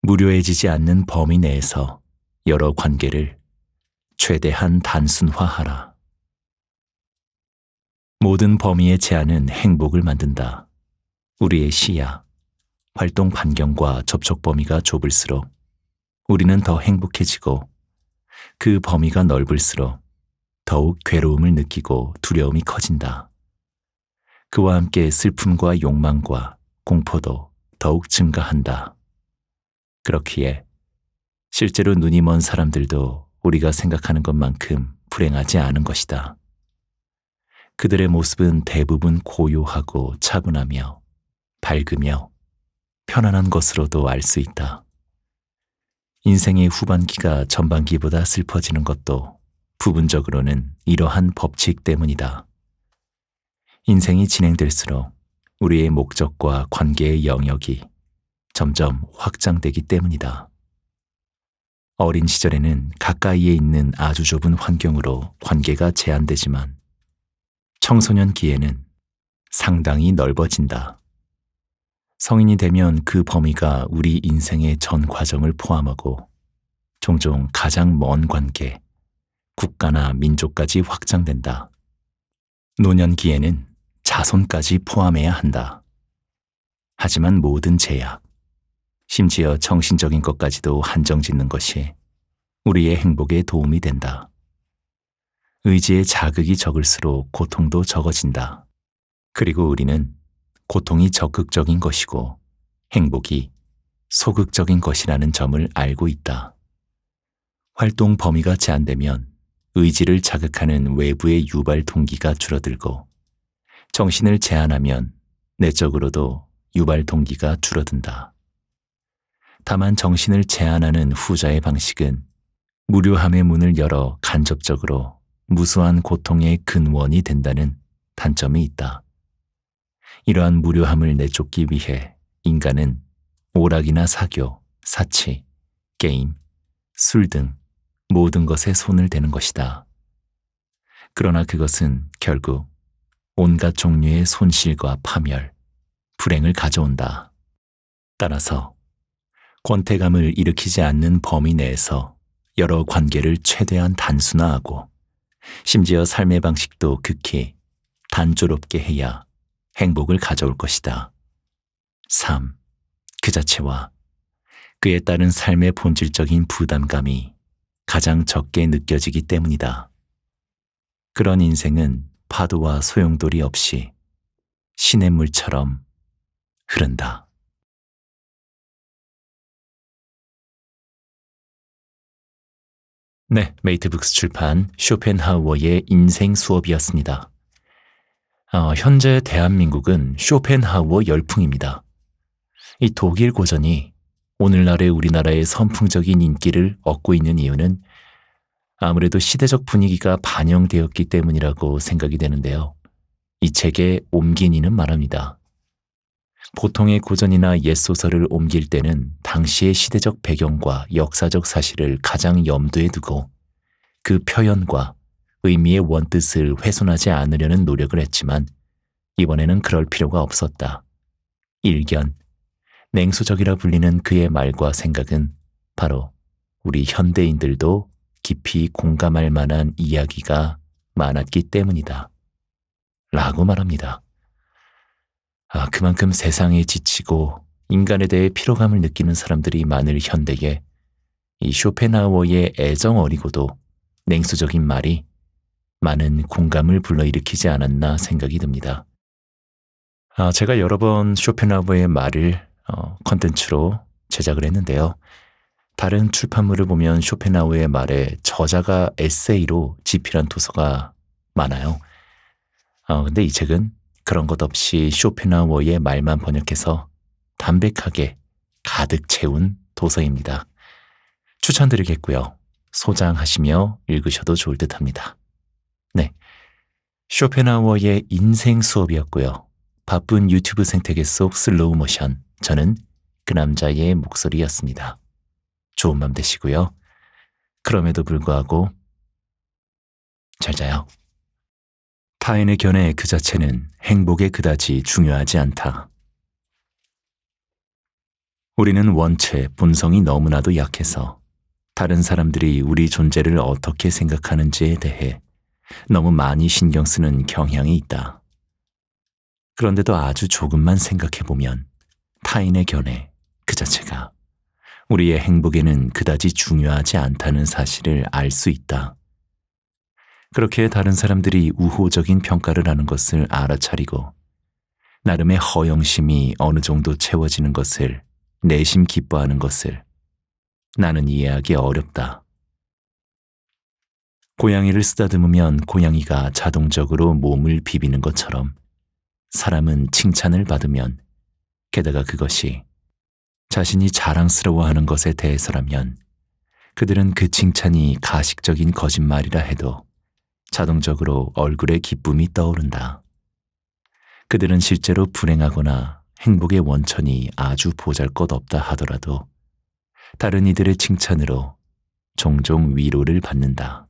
무료해지지 않는 범위 내에서 여러 관계를 최대한 단순화하라. 모든 범위의 제한은 행복을 만든다. 우리의 시야, 활동 반경과 접촉 범위가 좁을수록 우리는 더 행복해지고 그 범위가 넓을수록 더욱 괴로움을 느끼고 두려움이 커진다. 그와 함께 슬픔과 욕망과 공포도 더욱 증가한다. 그렇기에 실제로 눈이 먼 사람들도 우리가 생각하는 것만큼 불행하지 않은 것이다. 그들의 모습은 대부분 고요하고 차분하며 밝으며 편안한 것으로도 알 수 있다. 인생의 후반기가 전반기보다 슬퍼지는 것도 부분적으로는 이러한 법칙 때문이다. 인생이 진행될수록 우리의 목적과 관계의 영역이 점점 확장되기 때문이다. 어린 시절에는 가까이에 있는 아주 좁은 환경으로 관계가 제한되지만 청소년기에는 상당히 넓어진다. 성인이 되면 그 범위가 우리 인생의 전 과정을 포함하고 종종 가장 먼 관계, 국가나 민족까지 확장된다. 노년기에는 자손까지 포함해야 한다. 하지만 모든 제약, 심지어 정신적인 것까지도 한정짓는 것이 우리의 행복에 도움이 된다. 의지의 자극이 적을수록 고통도 적어진다. 그리고 우리는 고통이 적극적인 것이고 행복이 소극적인 것이라는 점을 알고 있다. 활동 범위가 제한되면 의지를 자극하는 외부의 유발 동기가 줄어들고 정신을 제한하면 내적으로도 유발 동기가 줄어든다. 다만 정신을 제한하는 후자의 방식은 무료함의 문을 열어 간접적으로 무수한 고통의 근원이 된다는 단점이 있다. 이러한 무료함을 내쫓기 위해 인간은 오락이나 사교, 사치, 게임, 술 등 모든 것에 손을 대는 것이다. 그러나 그것은 결국 온갖 종류의 손실과 파멸, 불행을 가져온다. 따라서 권태감을 일으키지 않는 범위 내에서 여러 관계를 최대한 단순화하고 심지어 삶의 방식도 극히 단조롭게 해야 행복을 가져올 것이다. 삶 그 자체와 그에 따른 삶의 본질적인 부담감이 가장 적게 느껴지기 때문이다. 그런 인생은 파도와 소용돌이 없이 시냇물처럼 흐른다. 네, 메이트북스 출판 쇼펜하우어의 인생 수업이었습니다. 현재 대한민국은 쇼펜하우어 열풍입니다. 이 독일 고전이 오늘날의 우리나라의 선풍적인 인기를 얻고 있는 이유는 아무래도 시대적 분위기가 반영되었기 때문이라고 생각이 되는데요. 이 책에 옮긴이는 말합니다. 보통의 고전이나 옛소설을 옮길 때는 당시의 시대적 배경과 역사적 사실을 가장 염두에 두고 그 표현과 의미의 원뜻을 훼손하지 않으려는 노력을 했지만 이번에는 그럴 필요가 없었다. 일견, 냉소적이라 불리는 그의 말과 생각은 바로 우리 현대인들도 깊이 공감할 만한 이야기가 많았기 때문이다. 라고 말합니다. 그만큼 세상에 지치고 인간에 대해 피로감을 느끼는 사람들이 많을 현대에 이 쇼펜하우어의 애정 어리고도 냉소적인 말이 많은 공감을 불러일으키지 않았나 생각이 듭니다. 제가 여러 번 쇼펜하우어의 말을 컨텐츠로 제작을 했는데요. 다른 출판물을 보면 쇼펜하우어의 말에 저자가 에세이로 집필한 도서가 많아요. 근데 이 책은 그런 것 없이 쇼펜하우어의 말만 번역해서 담백하게 가득 채운 도서입니다. 추천드리겠고요. 소장하시며 읽으셔도 좋을 듯합니다. 네, 쇼펜하우어의 인생 수업이었고요. 바쁜 유튜브 생태계 속 슬로우 모션, 저는 그 남자의 목소리였습니다. 좋은 밤 되시고요. 그럼에도 불구하고 잘 자요. 타인의 견해 그 자체는 행복에 그다지 중요하지 않다. 우리는 원체 본성이 너무나도 약해서 다른 사람들이 우리 존재를 어떻게 생각하는지에 대해 너무 많이 신경 쓰는 경향이 있다. 그런데도 아주 조금만 생각해보면 타인의 견해 그 자체가 우리의 행복에는 그다지 중요하지 않다는 사실을 알 수 있다. 그렇게 다른 사람들이 우호적인 평가를 하는 것을 알아차리고 나름의 허영심이 어느 정도 채워지는 것을 내심 기뻐하는 것을 나는 이해하기 어렵다. 고양이를 쓰다듬으면 고양이가 자동적으로 몸을 비비는 것처럼 사람은 칭찬을 받으면 게다가 그것이 자신이 자랑스러워하는 것에 대해서라면 그들은 그 칭찬이 가식적인 거짓말이라 해도 자동적으로 얼굴에 기쁨이 떠오른다. 그들은 실제로 불행하거나 행복의 원천이 아주 보잘것없다 하더라도 다른 이들의 칭찬으로 종종 위로를 받는다.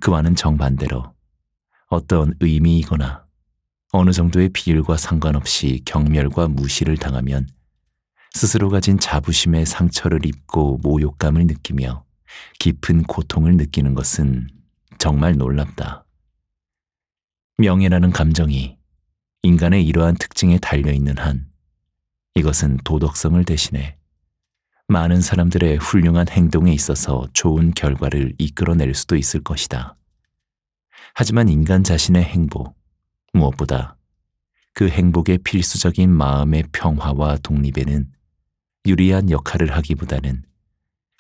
그와는 정반대로 어떤 의미이거나 어느 정도의 비율과 상관없이 경멸과 무시를 당하면 스스로 가진 자부심의 상처를 입고 모욕감을 느끼며 깊은 고통을 느끼는 것은 정말 놀랍다. 명예라는 감정이 인간의 이러한 특징에 달려있는 한 이것은 도덕성을 대신해 많은 사람들의 훌륭한 행동에 있어서 좋은 결과를 이끌어낼 수도 있을 것이다. 하지만 인간 자신의 행복, 무엇보다 그 행복의 필수적인 마음의 평화와 독립에는 유리한 역할을 하기보다는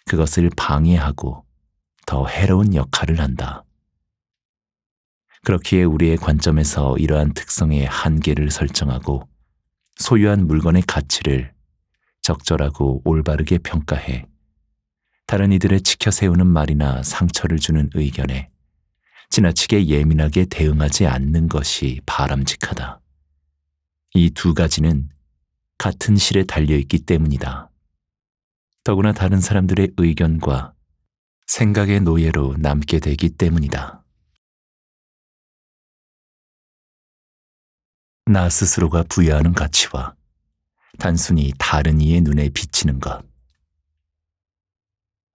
그것을 방해하고 더 해로운 역할을 한다. 그렇기에 우리의 관점에서 이러한 특성의 한계를 설정하고 소유한 물건의 가치를 적절하고 올바르게 평가해 다른 이들의 치켜세우는 말이나 상처를 주는 의견에 지나치게 예민하게 대응하지 않는 것이 바람직하다. 이 두 가지는 같은 실에 달려있기 때문이다. 더구나 다른 사람들의 의견과 생각의 노예로 남게 되기 때문이다. 나 스스로가 부여하는 가치와 단순히 다른 이의 눈에 비치는 것.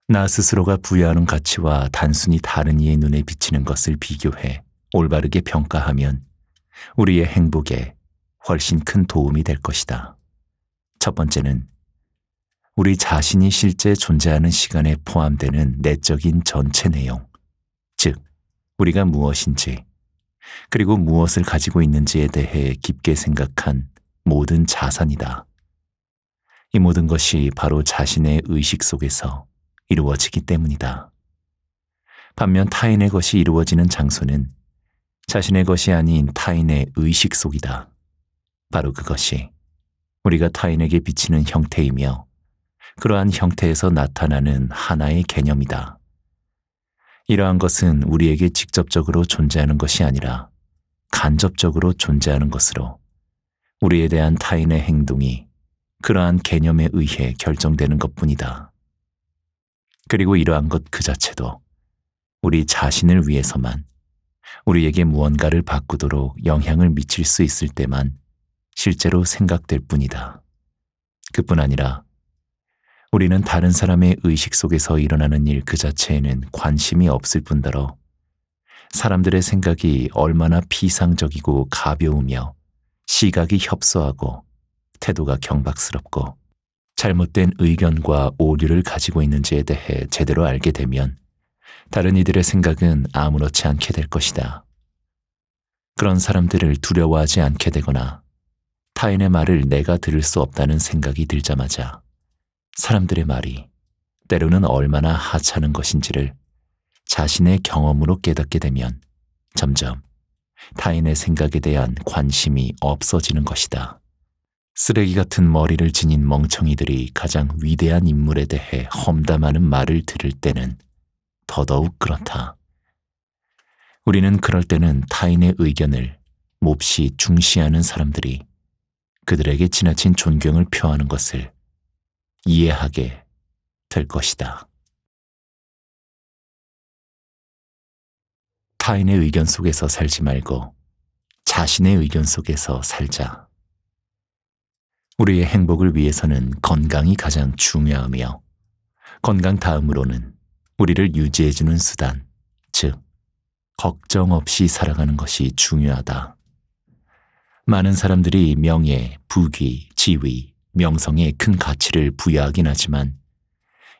나 스스로가 부여하는 가치와 단순히 다른 이의 눈에 비치는 것을 비교해 올바르게 평가하면 우리의 행복에 훨씬 큰 도움이 될 것이다. 첫 번째는 우리 자신이 실제 존재하는 시간에 포함되는 내적인 전체 내용, 즉, 우리가 무엇인지, 그리고 무엇을 가지고 있는지에 대해 깊게 생각한 모든 자산이다. 이 모든 것이 바로 자신의 의식 속에서 이루어지기 때문이다. 반면 타인의 것이 이루어지는 장소는 자신의 것이 아닌 타인의 의식 속이다. 바로 그것이 우리가 타인에게 비치는 형태이며 그러한 형태에서 나타나는 하나의 개념이다. 이러한 것은 우리에게 직접적으로 존재하는 것이 아니라 간접적으로 존재하는 것으로 우리에 대한 타인의 행동이 그러한 개념에 의해 결정되는 것뿐이다. 그리고 이러한 것 그 자체도 우리 자신을 위해서만 우리에게 무언가를 바꾸도록 영향을 미칠 수 있을 때만 실제로 생각될 뿐이다. 그뿐 아니라 우리는 다른 사람의 의식 속에서 일어나는 일 그 자체에는 관심이 없을 뿐더러 사람들의 생각이 얼마나 피상적이고 가벼우며 시각이 협소하고 태도가 경박스럽고 잘못된 의견과 오류를 가지고 있는지에 대해 제대로 알게 되면 다른 이들의 생각은 아무렇지 않게 될 것이다. 그런 사람들을 두려워하지 않게 되거나 타인의 말을 내가 들을 수 없다는 생각이 들자마자 사람들의 말이 때로는 얼마나 하찮은 것인지를 자신의 경험으로 깨닫게 되면 점점 타인의 생각에 대한 관심이 없어지는 것이다. 쓰레기 같은 머리를 지닌 멍청이들이 가장 위대한 인물에 대해 험담하는 말을 들을 때는 더더욱 그렇다. 우리는 그럴 때는 타인의 의견을 몹시 중시하는 사람들이 그들에게 지나친 존경을 표하는 것을 이해하게 될 것이다. 타인의 의견 속에서 살지 말고 자신의 의견 속에서 살자. 우리의 행복을 위해서는 건강이 가장 중요하며 건강 다음으로는 우리를 유지해주는 수단, 즉 걱정 없이 살아가는 것이 중요하다. 많은 사람들이 명예, 부귀, 지위, 명성에 큰 가치를 부여하긴 하지만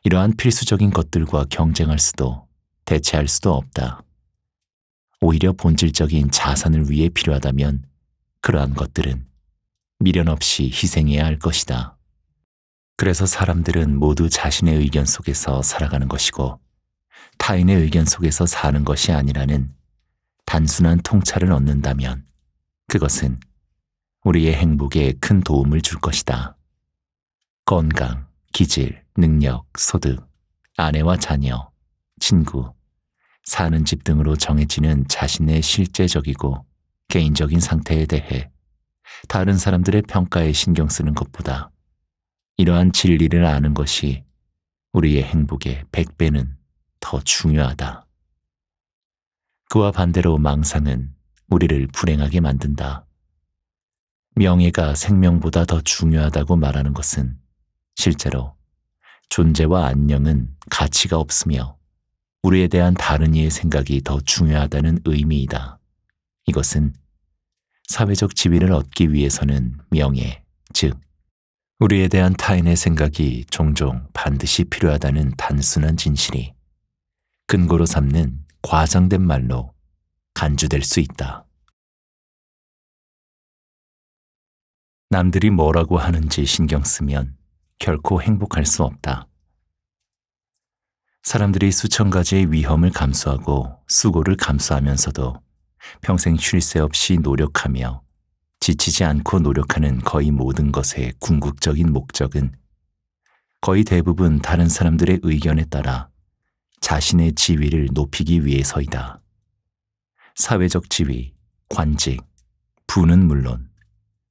이러한 필수적인 것들과 경쟁할 수도 대체할 수도 없다. 오히려 본질적인 자산을 위해 필요하다면 그러한 것들은 미련 없이 희생해야 할 것이다. 그래서 사람들은 모두 자신의 의견 속에서 살아가는 것이고 타인의 의견 속에서 사는 것이 아니라는 단순한 통찰을 얻는다면 그것은 우리의 행복에 큰 도움을 줄 것이다. 건강, 기질, 능력, 소득, 아내와 자녀, 친구, 사는 집 등으로 정해지는 자신의 실제적이고 개인적인 상태에 대해 다른 사람들의 평가에 신경 쓰는 것보다 이러한 진리를 아는 것이 우리의 행복의 100배는 더 중요하다. 그와 반대로 망상은 우리를 불행하게 만든다. 명예가 생명보다 더 중요하다고 말하는 것은 실제로 존재와 안녕은 가치가 없으며 우리에 대한 다른 이의 생각이 더 중요하다는 의미이다. 이것은 사회적 지위를 얻기 위해서는 명예, 즉 우리에 대한 타인의 생각이 종종 반드시 필요하다는 단순한 진실이 근거로 삼는 과장된 말로 간주될 수 있다. 남들이 뭐라고 하는지 신경 쓰면 결코 행복할 수 없다. 사람들이 수천 가지의 위험을 감수하고 수고를 감수하면서도 평생 쉴 새 없이 노력하며 지치지 않고 노력하는 거의 모든 것의 궁극적인 목적은 거의 대부분 다른 사람들의 의견에 따라 자신의 지위를 높이기 위해서이다. 사회적 지위, 관직, 부는 물론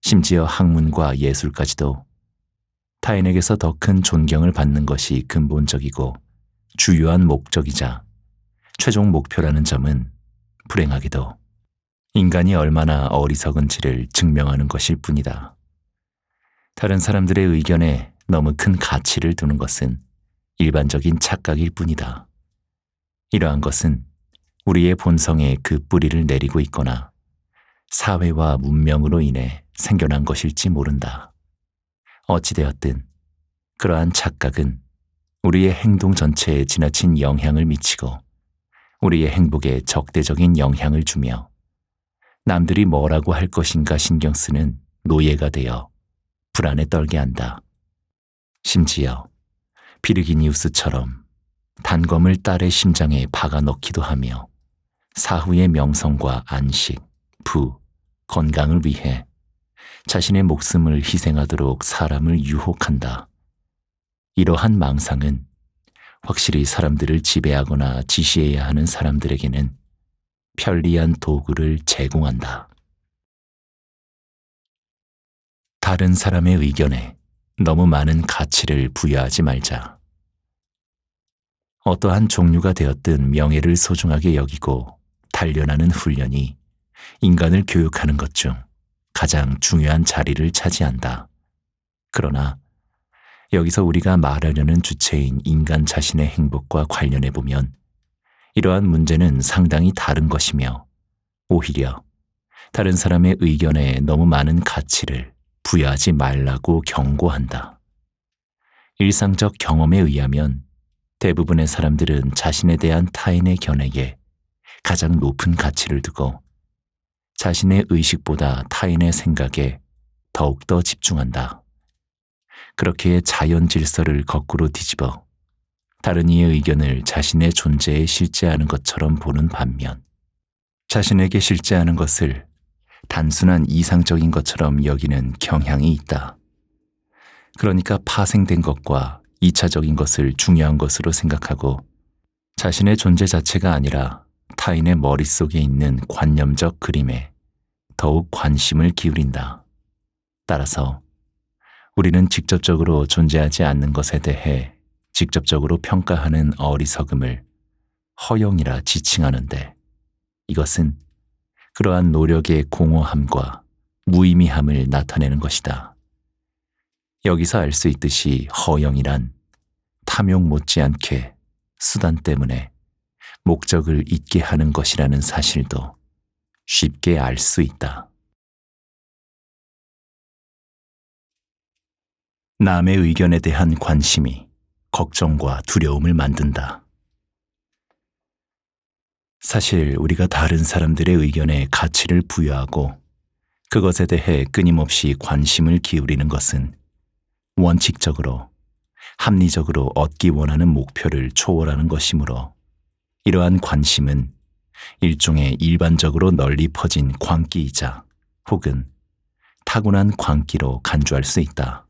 심지어 학문과 예술까지도 타인에게서 더 큰 존경을 받는 것이 근본적이고 주요한 목적이자 최종 목표라는 점은 불행하게도 인간이 얼마나 어리석은지를 증명하는 것일 뿐이다. 다른 사람들의 의견에 너무 큰 가치를 두는 것은 일반적인 착각일 뿐이다. 이러한 것은 우리의 본성에 그 뿌리를 내리고 있거나 사회와 문명으로 인해 생겨난 것일지 모른다. 어찌되었든 그러한 착각은 우리의 행동 전체에 지나친 영향을 미치고 우리의 행복에 적대적인 영향을 주며 남들이 뭐라고 할 것인가 신경 쓰는 노예가 되어 불안에 떨게 한다. 심지어 비르기니우스처럼 단검을 딸의 심장에 박아 넣기도 하며 사후의 명성과 안식, 부, 건강을 위해 자신의 목숨을 희생하도록 사람을 유혹한다. 이러한 망상은 확실히 사람들을 지배하거나 지시해야 하는 사람들에게는 편리한 도구를 제공한다. 다른 사람의 의견에 너무 많은 가치를 부여하지 말자. 어떠한 종류가 되었든 명예를 소중하게 여기고 단련하는 훈련이 인간을 교육하는 것 중 가장 중요한 자리를 차지한다. 그러나 여기서 우리가 말하려는 주체인 인간 자신의 행복과 관련해 보면 이러한 문제는 상당히 다른 것이며 오히려 다른 사람의 의견에 너무 많은 가치를 부여하지 말라고 경고한다. 일상적 경험에 의하면 대부분의 사람들은 자신에 대한 타인의 견해에 가장 높은 가치를 두고 자신의 의식보다 타인의 생각에 더욱더 집중한다. 그렇게 자연 질서를 거꾸로 뒤집어 다른 이의 의견을 자신의 존재에 실제하는 것처럼 보는 반면 자신에게 실제하는 것을 단순한 이상적인 것처럼 여기는 경향이 있다. 그러니까 파생된 것과 2차적인 것을 중요한 것으로 생각하고 자신의 존재 자체가 아니라 타인의 머릿속에 있는 관념적 그림에 더욱 관심을 기울인다. 따라서 우리는 직접적으로 존재하지 않는 것에 대해 직접적으로 평가하는 어리석음을 허영이라 지칭하는데 이것은 그러한 노력의 공허함과 무의미함을 나타내는 것이다. 여기서 알 수 있듯이 허영이란 탐욕 못지않게 수단 때문에 목적을 잊게 하는 것이라는 사실도 쉽게 알 수 있다. 남의 의견에 대한 관심이 걱정과 두려움을 만든다. 사실 우리가 다른 사람들의 의견에 가치를 부여하고 그것에 대해 끊임없이 관심을 기울이는 것은 원칙적으로 합리적으로 얻기 원하는 목표를 초월하는 것이므로 이러한 관심은 일종의 일반적으로 널리 퍼진 광기이자 혹은 타고난 광기로 간주할 수 있다.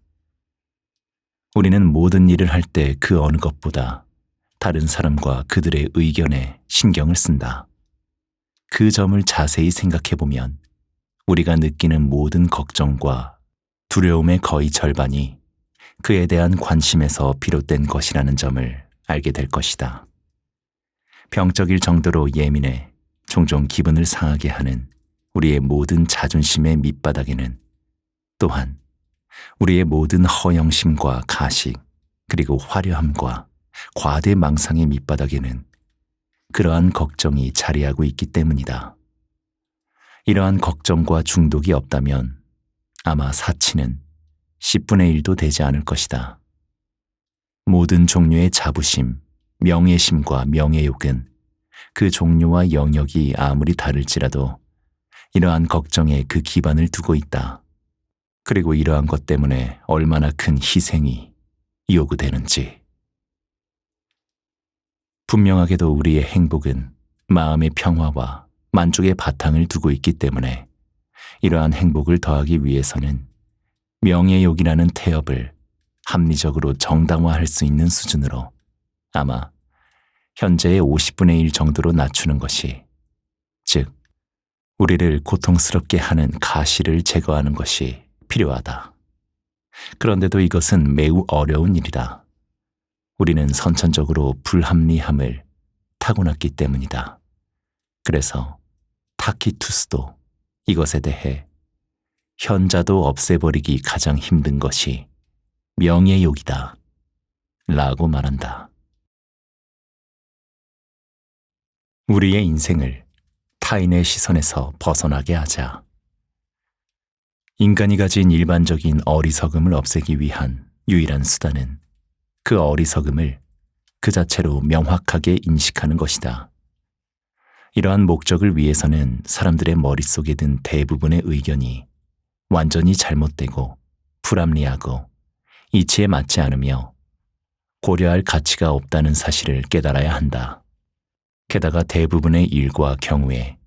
우리는 모든 일을 할 때 그 어느 것보다 다른 사람과 그들의 의견에 신경을 쓴다. 그 점을 자세히 생각해보면 우리가 느끼는 모든 걱정과 두려움의 거의 절반이 그에 대한 관심에서 비롯된 것이라는 점을 알게 될 것이다. 병적일 정도로 예민해 종종 기분을 상하게 하는 우리의 모든 자존심의 밑바닥에는 또한 우리의 모든 허영심과 가식 그리고 화려함과 과대망상의 밑바닥에는 그러한 걱정이 자리하고 있기 때문이다. 이러한 걱정과 중독이 없다면 아마 사치는 10분의 1도 되지 않을 것이다. 모든 종류의 자부심, 명예심과 명예욕은 그 종류와 영역이 아무리 다를지라도 이러한 걱정에 그 기반을 두고 있다. 그리고 이러한 것 때문에 얼마나 큰 희생이 요구되는지. 분명하게도 우리의 행복은 마음의 평화와 만족의 바탕을 두고 있기 때문에 이러한 행복을 더하기 위해서는 명예욕이라는 태엽을 합리적으로 정당화할 수 있는 수준으로 아마 현재의 50분의 1 정도로 낮추는 것이, 즉 우리를 고통스럽게 하는 가시를 제거하는 것이 필요하다. 그런데도 이것은 매우 어려운 일이다. 우리는 선천적으로 불합리함을 타고났기 때문이다. 그래서 타키투스도 이것에 대해 현자도 없애버리기 가장 힘든 것이 명예욕이다 라고 말한다. 우리의 인생을 타인의 시선에서 벗어나게 하자. 인간이 가진 일반적인 어리석음을 없애기 위한 유일한 수단은 그 어리석음을 그 자체로 명확하게 인식하는 것이다. 이러한 목적을 위해서는 사람들의 머릿속에 든 대부분의 의견이 완전히 잘못되고 불합리하고 이치에 맞지 않으며 고려할 가치가 없다는 사실을 깨달아야 한다. 게다가 대부분의 일과 경우에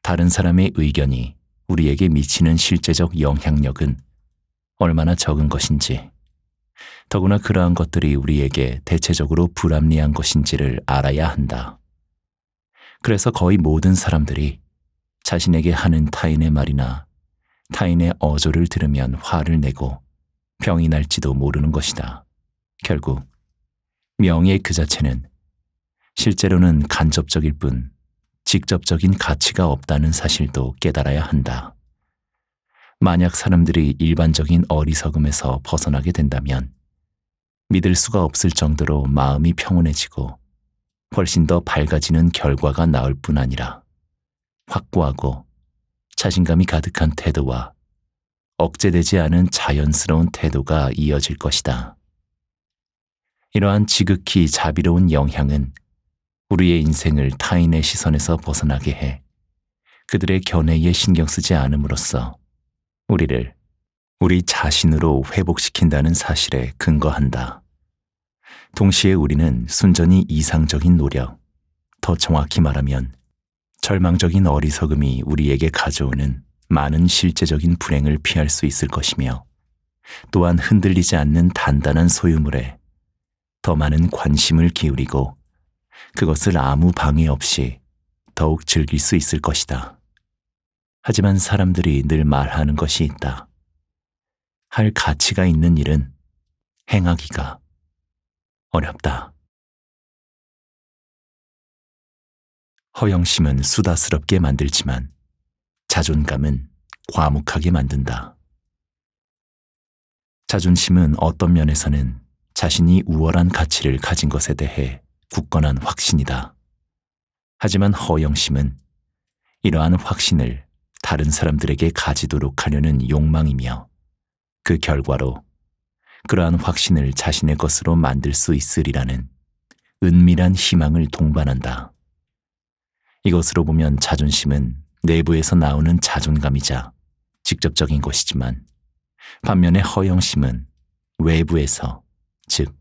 다른 사람의 의견이 우리에게 미치는 실제적 영향력은 얼마나 적은 것인지, 더구나 그러한 것들이 우리에게 대체적으로 불합리한 것인지를 알아야 한다. 그래서 거의 모든 사람들이 자신에게 하는 타인의 말이나 타인의 어조를 들으면 화를 내고 병이 날지도 모르는 것이다. 결국 명예 그 자체는 실제로는 간접적일 뿐 직접적인 가치가 없다는 사실도 깨달아야 한다. 만약 사람들이 일반적인 어리석음에서 벗어나게 된다면 믿을 수가 없을 정도로 마음이 평온해지고 훨씬 더 밝아지는 결과가 나올 뿐 아니라 확고하고 자신감이 가득한 태도와 억제되지 않은 자연스러운 태도가 이어질 것이다. 이러한 지극히 자비로운 영향은 우리의 인생을 타인의 시선에서 벗어나게 해 그들의 견해에 신경 쓰지 않음으로써 우리를 우리 자신으로 회복시킨다는 사실에 근거한다. 동시에 우리는 순전히 이상적인 노력, 더 정확히 말하면 절망적인 어리석음이 우리에게 가져오는 많은 실제적인 불행을 피할 수 있을 것이며, 또한 흔들리지 않는 단단한 소유물에 더 많은 관심을 기울이고 그것을 아무 방해 없이 더욱 즐길 수 있을 것이다. 하지만 사람들이 늘 말하는 것이 있다. 할 가치가 있는 일은 행하기가 어렵다. 허영심은 수다스럽게 만들지만 자존감은 과묵하게 만든다. 자존심은 어떤 면에서는 자신이 우월한 가치를 가진 것에 대해 굳건한 확신이다. 하지만 허영심은 이러한 확신을 다른 사람들에게 가지도록 하려는 욕망이며, 그 결과로 그러한 확신을 자신의 것으로 만들 수 있으리라는 은밀한 희망을 동반한다. 이것으로 보면 자존심은 내부에서 나오는 자존감이자 직접적인 것이지만, 반면에 허영심은 외부에서, 즉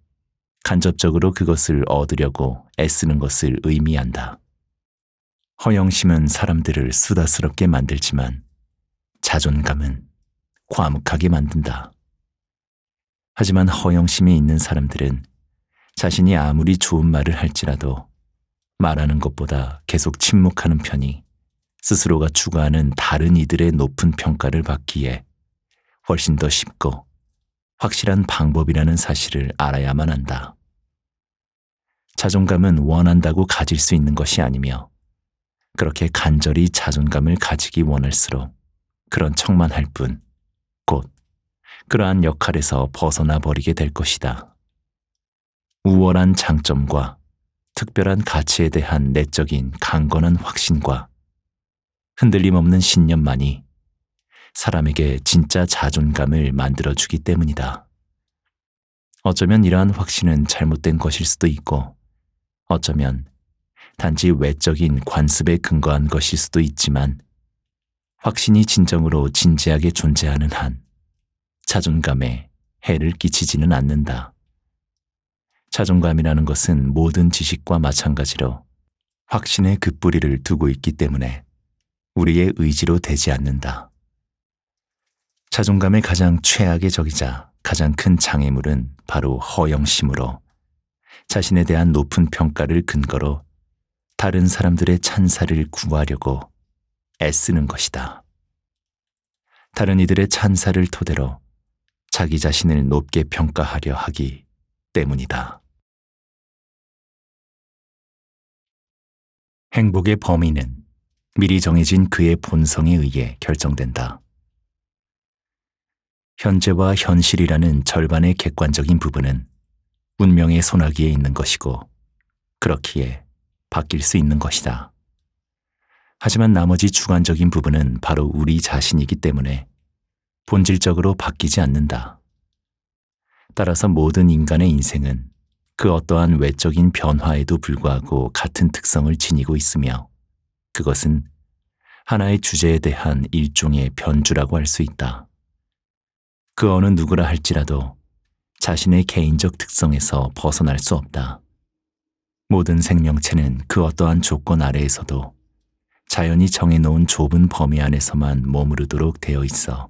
간접적으로 그것을 얻으려고 애쓰는 것을 의미한다. 허영심은 사람들을 수다스럽게 만들지만 자존감은 과묵하게 만든다. 하지만 허영심이 있는 사람들은 자신이 아무리 좋은 말을 할지라도 말하는 것보다 계속 침묵하는 편이 스스로가 추구하는 다른 이들의 높은 평가를 받기에 훨씬 더 쉽고 확실한 방법이라는 사실을 알아야만 한다. 자존감은 원한다고 가질 수 있는 것이 아니며, 그렇게 간절히 자존감을 가지기 원할수록 그런 척만 할 뿐, 곧 그러한 역할에서 벗어나 버리게 될 것이다. 우월한 장점과 특별한 가치에 대한 내적인 강건한 확신과 흔들림 없는 신념만이 사람에게 진짜 자존감을 만들어주기 때문이다. 어쩌면 이러한 확신은 잘못된 것일 수도 있고, 어쩌면 단지 외적인 관습에 근거한 것일 수도 있지만, 확신이 진정으로 진지하게 존재하는 한 자존감에 해를 끼치지는 않는다. 자존감이라는 것은 모든 지식과 마찬가지로 확신의 긋뿌리를 두고 있기 때문에 우리의 의지로 되지 않는다. 자존감의 가장 최악의 적이자 가장 큰 장애물은 바로 허영심으로 자신에 대한 높은 평가를 근거로 다른 사람들의 찬사를 구하려고 애쓰는 것이다. 다른 이들의 찬사를 토대로 자기 자신을 높게 평가하려 하기 때문이다. 행복의 범위는 미리 정해진 그의 본성에 의해 결정된다. 현재와 현실이라는 절반의 객관적인 부분은 운명의 손아귀에 있는 것이고 그렇기에 바뀔 수 있는 것이다. 하지만 나머지 주관적인 부분은 바로 우리 자신이기 때문에 본질적으로 바뀌지 않는다. 따라서 모든 인간의 인생은 그 어떠한 외적인 변화에도 불구하고 같은 특성을 지니고 있으며 그것은 하나의 주제에 대한 일종의 변주라고 할 수 있다. 그 어느 누구라 할지라도 자신의 개인적 특성에서 벗어날 수 없다. 모든 생명체는 그 어떠한 조건 아래에서도 자연이 정해놓은 좁은 범위 안에서만 머무르도록 되어 있어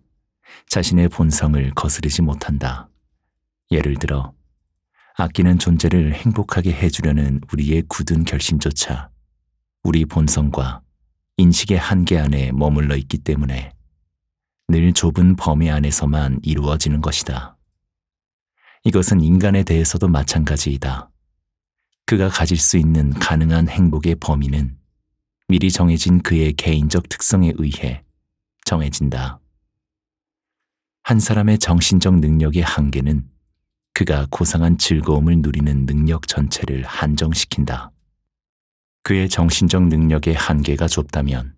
자신의 본성을 거스르지 못한다. 예를 들어 아끼는 존재를 행복하게 해주려는 우리의 굳은 결심조차 우리 본성과 인식의 한계 안에 머물러 있기 때문에 늘 좁은 범위 안에서만 이루어지는 것이다. 이것은 인간에 대해서도 마찬가지이다. 그가 가질 수 있는 가능한 행복의 범위는 미리 정해진 그의 개인적 특성에 의해 정해진다. 한 사람의 정신적 능력의 한계는 그가 고상한 즐거움을 누리는 능력 전체를 한정시킨다. 그의 정신적 능력의 한계가 좁다면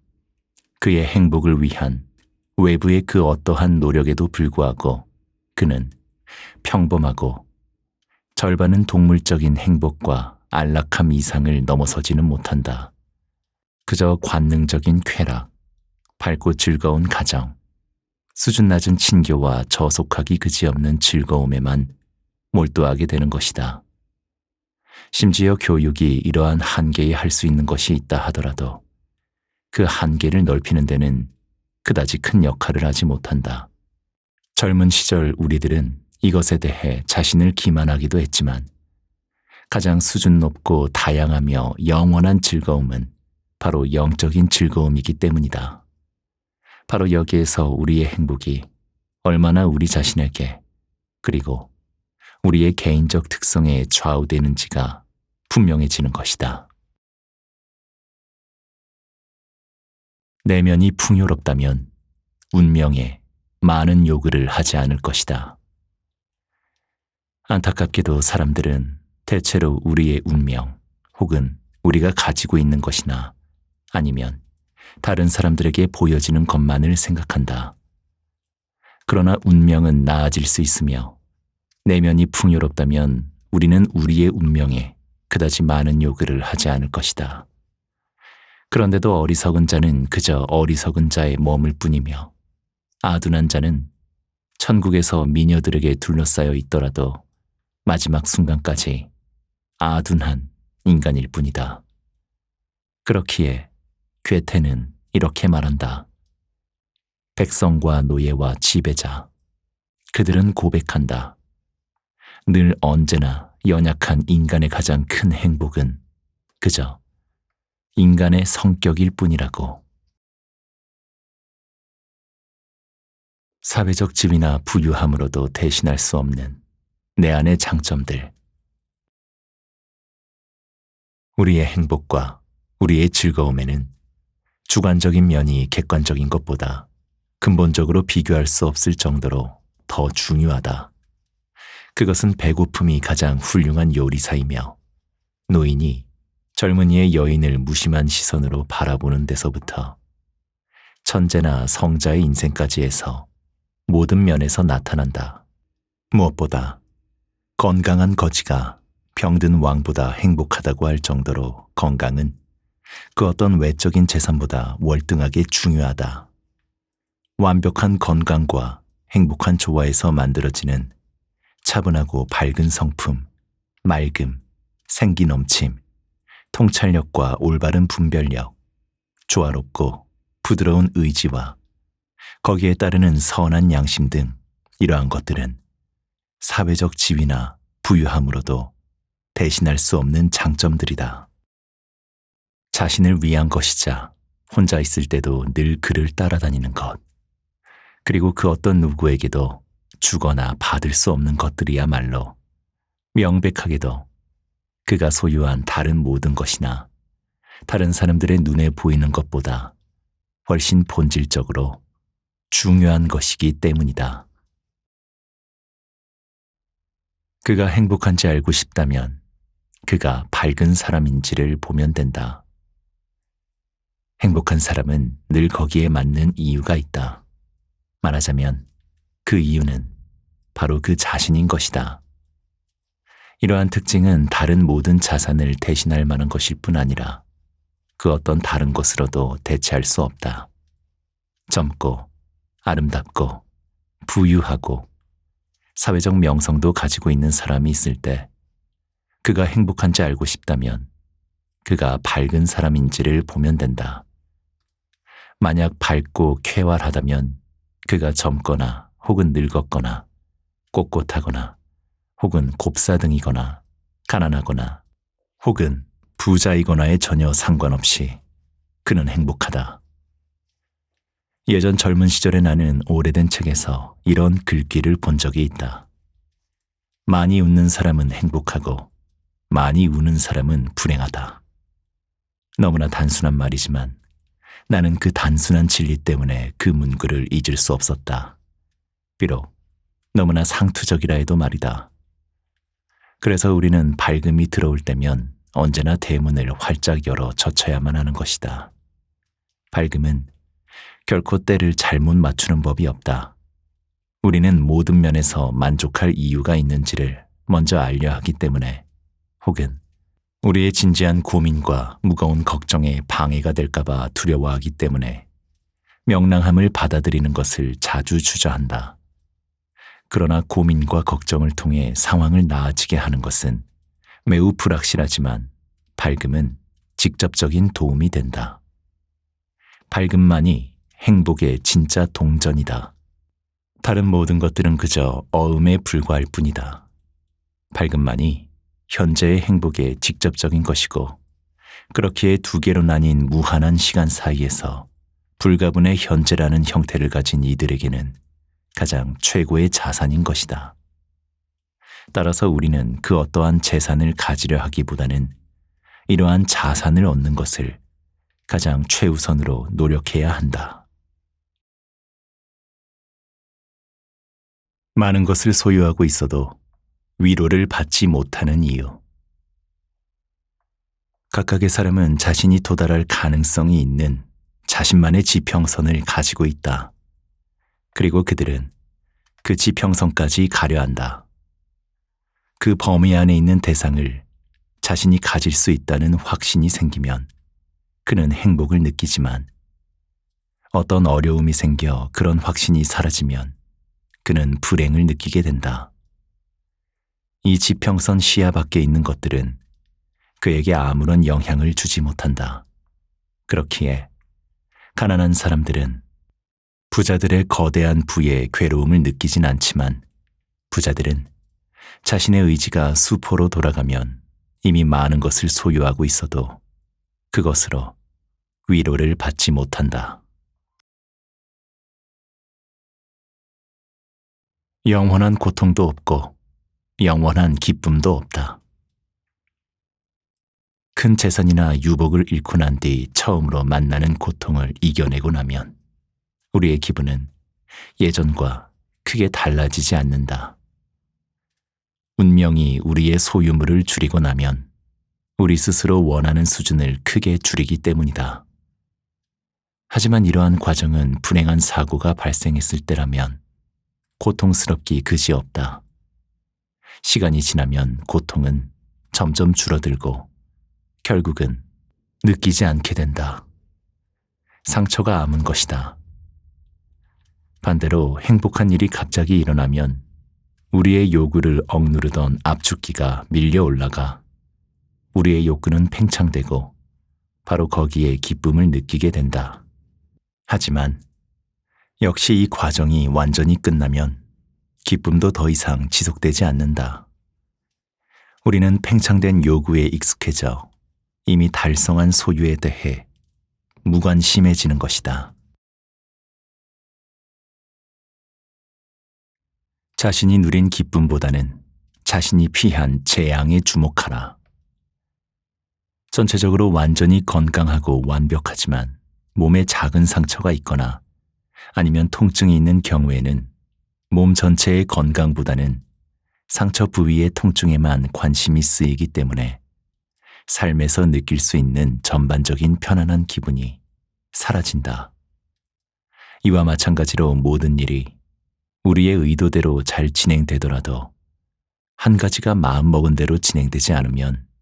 그의 행복을 위한 외부의 그 어떠한 노력에도 불구하고 그는 평범하고 절반은 동물적인 행복과 안락함 이상을 넘어서지는 못한다. 그저 관능적인 쾌락, 밝고 즐거운 가정, 수준 낮은 친교와 저속하기 그지없는 즐거움에만 몰두하게 되는 것이다. 심지어 교육이 이러한 한계에 할 수 있는 것이 있다 하더라도 그 한계를 넓히는 데는 그다지 큰 역할을 하지 못한다. 젊은 시절 우리들은 이것에 대해 자신을 기만하기도 했지만 가장 수준 높고 다양하며 영원한 즐거움은 바로 영적인 즐거움이기 때문이다. 바로 여기에서 우리의 행복이 얼마나 우리 자신에게 그리고 우리의 개인적 특성에 좌우되는지가 분명해지는 것이다. 내면이 풍요롭다면 운명에 많은 요구를 하지 않을 것이다. 안타깝게도 사람들은 대체로 우리의 운명 혹은 우리가 가지고 있는 것이나 아니면 다른 사람들에게 보여지는 것만을 생각한다. 그러나 운명은 나아질 수 있으며 내면이 풍요롭다면 우리는 우리의 운명에 그다지 많은 요구를 하지 않을 것이다. 그런데도 어리석은 자는 그저 어리석은 자에 머물 뿐이며 아둔한 자는 천국에서 미녀들에게 둘러싸여 있더라도 마지막 순간까지 아둔한 인간일 뿐이다. 그렇기에 괴테는 이렇게 말한다. 백성과 노예와 지배자, 그들은 고백한다. 늘 언제나 연약한 인간의 가장 큰 행복은 그저 인간의 성격일 뿐이라고. 사회적 지위나 부유함으로도 대신할 수 없는 내 안의 장점들. 우리의 행복과 우리의 즐거움에는 주관적인 면이 객관적인 것보다 근본적으로 비교할 수 없을 정도로 더 중요하다. 그것은 배고픔이 가장 훌륭한 요리사이며 노인이 젊은이의 여인을 무심한 시선으로 바라보는 데서부터 천재나 성자의 인생까지 해서 모든 면에서 나타난다. 무엇보다 건강한 거지가 병든 왕보다 행복하다고 할 정도로 건강은 그 어떤 외적인 재산보다 월등하게 중요하다. 완벽한 건강과 행복한 조화에서 만들어지는 차분하고 밝은 성품, 맑음, 생기 넘침, 통찰력과 올바른 분별력, 조화롭고 부드러운 의지와 거기에 따르는 선한 양심 등 이러한 것들은 사회적 지위나 부유함으로도 대신할 수 없는 장점들이다. 자신을 위한 것이자 혼자 있을 때도 늘 그를 따라다니는 것, 그리고 그 어떤 누구에게도 주거나 받을 수 없는 것들이야말로 명백하게도 그가 소유한 다른 모든 것이나 다른 사람들의 눈에 보이는 것보다 훨씬 본질적으로 중요한 것이기 때문이다. 그가 행복한지 알고 싶다면 그가 밝은 사람인지를 보면 된다. 행복한 사람은 늘 거기에 맞는 이유가 있다. 말하자면 그 이유는 바로 그 자신인 것이다. 이러한 특징은 다른 모든 자산을 대신할 만한 것일 뿐 아니라 그 어떤 다른 것으로도 대체할 수 없다. 젊고 아름답고 부유하고 사회적 명성도 가지고 있는 사람이 있을 때 그가 행복한지 알고 싶다면 그가 밝은 사람인지를 보면 된다. 만약 밝고 쾌활하다면 그가 젊거나 혹은 늙었거나 꼿꼿하거나 혹은 곱사등이거나 가난하거나 혹은 부자이거나에 전혀 상관없이 그는 행복하다. 예전 젊은 시절에 나는 오래된 책에서 이런 글귀를 본 적이 있다. 많이 웃는 사람은 행복하고 많이 우는 사람은 불행하다. 너무나 단순한 말이지만 나는 그 단순한 진리 때문에 그 문구를 잊을 수 없었다. 비록 너무나 상투적이라 해도 말이다. 그래서 우리는 밝음이 들어올 때면 언제나 대문을 활짝 열어 젖혀야만 하는 것이다. 밝음은 결코 때를 잘못 맞추는 법이 없다. 우리는 모든 면에서 만족할 이유가 있는지를 먼저 알려야 하기 때문에 혹은 우리의 진지한 고민과 무거운 걱정에 방해가 될까봐 두려워하기 때문에 명랑함을 받아들이는 것을 자주 주저한다. 그러나 고민과 걱정을 통해 상황을 나아지게 하는 것은 매우 불확실하지만 밝음은 직접적인 도움이 된다. 밝음만이 행복의 진짜 동전이다. 다른 모든 것들은 그저 어음에 불과할 뿐이다. 밝음만이 현재의 행복의 직접적인 것이고 그렇기에 두 개로 나뉜 무한한 시간 사이에서 불가분의 현재라는 형태를 가진 이들에게는 가장 최고의 자산인 것이다. 따라서 우리는 그 어떠한 재산을 가지려 하기보다는 이러한 자산을 얻는 것을 가장 최우선으로 노력해야 한다. 많은 것을 소유하고 있어도 위로를 받지 못하는 이유. 각각의 사람은 자신이 도달할 가능성이 있는 자신만의 지평선을 가지고 있다. 그리고 그들은 그 지평선까지 가려 한다. 그 범위 안에 있는 대상을 자신이 가질 수 있다는 확신이 생기면 그는 행복을 느끼지만 어떤 어려움이 생겨 그런 확신이 사라지면 그는 불행을 느끼게 된다. 이 지평선 시야 밖에 있는 것들은 그에게 아무런 영향을 주지 못한다. 그렇기에 가난한 사람들은 부자들의 거대한 부에 괴로움을 느끼진 않지만 부자들은 자신의 의지가 수포로 돌아가면 이미 많은 것을 소유하고 있어도 그것으로 위로를 받지 못한다. 영원한 고통도 없고 영원한 기쁨도 없다. 큰 재산이나 유복을 잃고 난 뒤 처음으로 만나는 고통을 이겨내고 나면 우리의 기분은 예전과 크게 달라지지 않는다. 운명이 우리의 소유물을 줄이고 나면 우리 스스로 원하는 수준을 크게 줄이기 때문이다. 하지만 이러한 과정은 불행한 사고가 발생했을 때라면 고통스럽기 그지없다. 시간이 지나면 고통은 점점 줄어들고 결국은 느끼지 않게 된다. 상처가 아문 것이다. 반대로 행복한 일이 갑자기 일어나면 우리의 요구를 억누르던 압축기가 밀려 올라가 우리의 욕구는 팽창되고 바로 거기에 기쁨을 느끼게 된다. 하지만 역시 이 과정이 완전히 끝나면 기쁨도 더 이상 지속되지 않는다. 우리는 팽창된 요구에 익숙해져 이미 달성한 소유에 대해 무관심해지는 것이다. 자신이 누린 기쁨보다는 자신이 피한 재앙에 주목하라. 전체적으로 완전히 건강하고 완벽하지만 몸에 작은 상처가 있거나 아니면 통증이 있는 경우에는 몸 전체의 건강보다는 상처 부위의 통증에만 관심이 쓰이기 때문에 삶에서 느낄 수 있는 전반적인 편안한 기분이 사라진다. 이와 마찬가지로 모든 일이 우리의 의도대로 잘 진행되더라도 한 가지가 마음먹은 대로 진행되지 않으면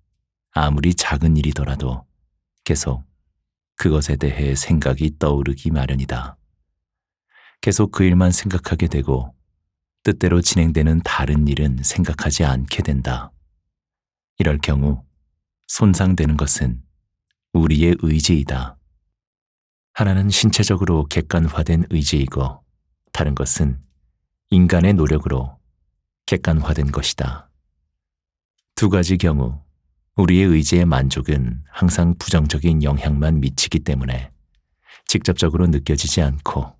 아무리 작은 일이더라도 계속 그것에 대해 생각이 떠오르기 마련이다. 계속 그 일만 생각하게 되고 뜻대로 진행되는 다른 일은 생각하지 않게 된다. 이럴 경우 손상되는 것은 우리의 의지이다. 하나는 신체적으로 객관화된 의지이고 다른 것은 인간의 노력으로 객관화된 것이다. 두 가지 경우 우리의 의지의 만족은 항상 부정적인 영향만 미치기 때문에 직접적으로 느껴지지 않고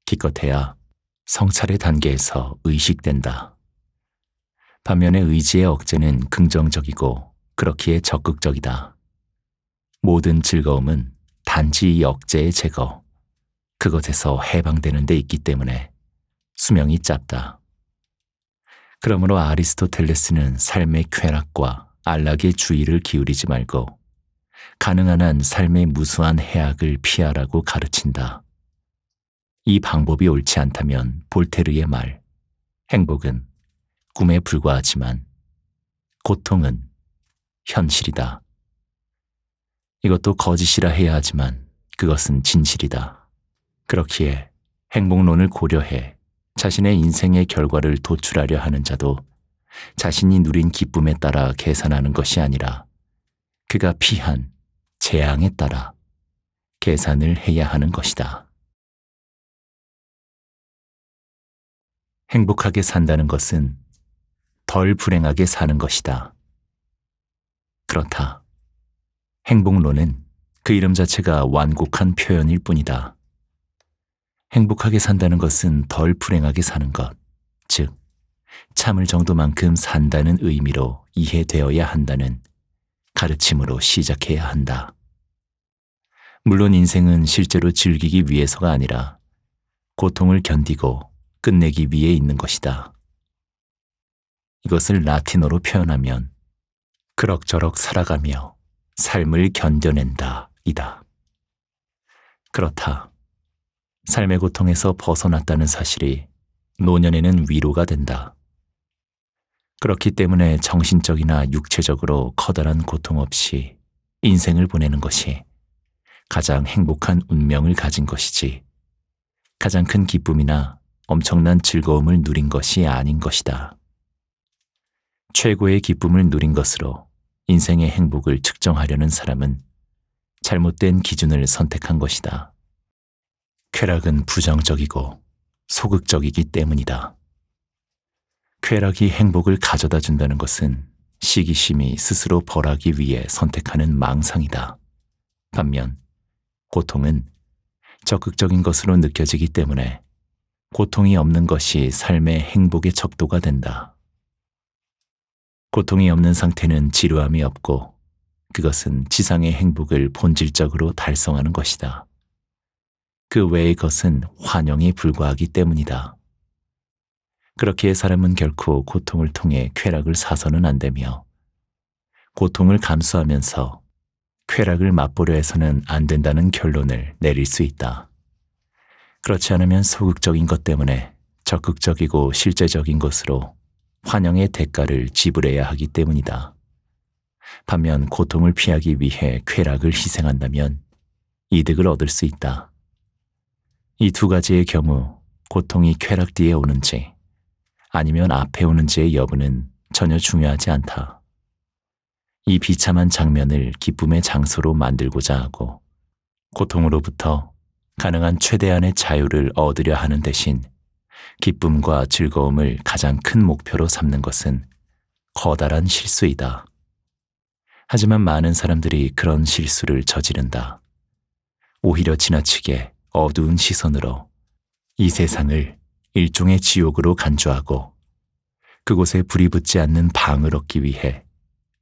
기껏해야 성찰의 단계에서 의식된다. 반면에 의지의 억제는 긍정적이고 그렇기에 적극적이다. 모든 즐거움은 단지 이 억제의 제거, 그것에서 해방되는 데 있기 때문에 수명이 짧다. 그러므로 아리스토텔레스는 삶의 쾌락과 안락의 주의를 기울이지 말고 가능한 한 삶의 무수한 해악을 피하라고 가르친다. 이 방법이 옳지 않다면 볼테르의 말, 행복은 꿈에 불과하지만 고통은 현실이다. 이것도 거짓이라 해야 하지만 그것은 진실이다. 그렇기에 행복론을 고려해 자신의 인생의 결과를 도출하려 하는 자도 자신이 누린 기쁨에 따라 계산하는 것이 아니라 그가 피한 재앙에 따라 계산을 해야 하는 것이다. 행복하게 산다는 것은 덜 불행하게 사는 것이다. 그렇다. 행복론은 그 이름 자체가 완곡한 표현일 뿐이다. 행복하게 산다는 것은 덜 불행하게 사는 것, 즉 참을 정도만큼 산다는 의미로 이해되어야 한다는 가르침으로 시작해야 한다. 물론 인생은 실제로 즐기기 위해서가 아니라 고통을 견디고 끝내기 위해 있는 것이다. 이것을 라틴어로 표현하면 그럭저럭 살아가며 삶을 견뎌낸다 이다. 그렇다. 삶의 고통에서 벗어났다는 사실이 노년에는 위로가 된다. 그렇기 때문에 정신적이나 육체적으로 커다란 고통 없이 인생을 보내는 것이 가장 행복한 운명을 가진 것이지 가장 큰 기쁨이나 엄청난 즐거움을 누린 것이 아닌 것이다. 최고의 기쁨을 누린 것으로 인생의 행복을 측정하려는 사람은 잘못된 기준을 선택한 것이다. 쾌락은 부정적이고 소극적이기 때문이다. 쾌락이 행복을 가져다 준다는 것은 시기심이 스스로 벌하기 위해 선택하는 망상이다. 반면 고통은 적극적인 것으로 느껴지기 때문에 고통이 없는 것이 삶의 행복의 척도가 된다. 고통이 없는 상태는 지루함이 없고 그것은 지상의 행복을 본질적으로 달성하는 것이다. 그 외의 것은 환영에 불과하기 때문이다. 그렇기에 사람은 결코 고통을 통해 쾌락을 사서는 안 되며 고통을 감수하면서 쾌락을 맛보려 해서는 안 된다는 결론을 내릴 수 있다. 그렇지 않으면 소극적인 것 때문에 적극적이고 실제적인 것으로 환영의 대가를 지불해야 하기 때문이다. 반면 고통을 피하기 위해 쾌락을 희생한다면 이득을 얻을 수 있다. 이 두 가지의 경우 고통이 쾌락 뒤에 오는지 아니면 앞에 오는지의 여부는 전혀 중요하지 않다. 이 비참한 장면을 기쁨의 장소로 만들고자 하고 고통으로부터 가능한 최대한의 자유를 얻으려 하는 대신 기쁨과 즐거움을 가장 큰 목표로 삼는 것은 커다란 실수이다. 하지만 많은 사람들이 그런 실수를 저지른다. 오히려 지나치게 어두운 시선으로 이 세상을 일종의 지옥으로 간주하고 그곳에 불이 붙지 않는 방을 얻기 위해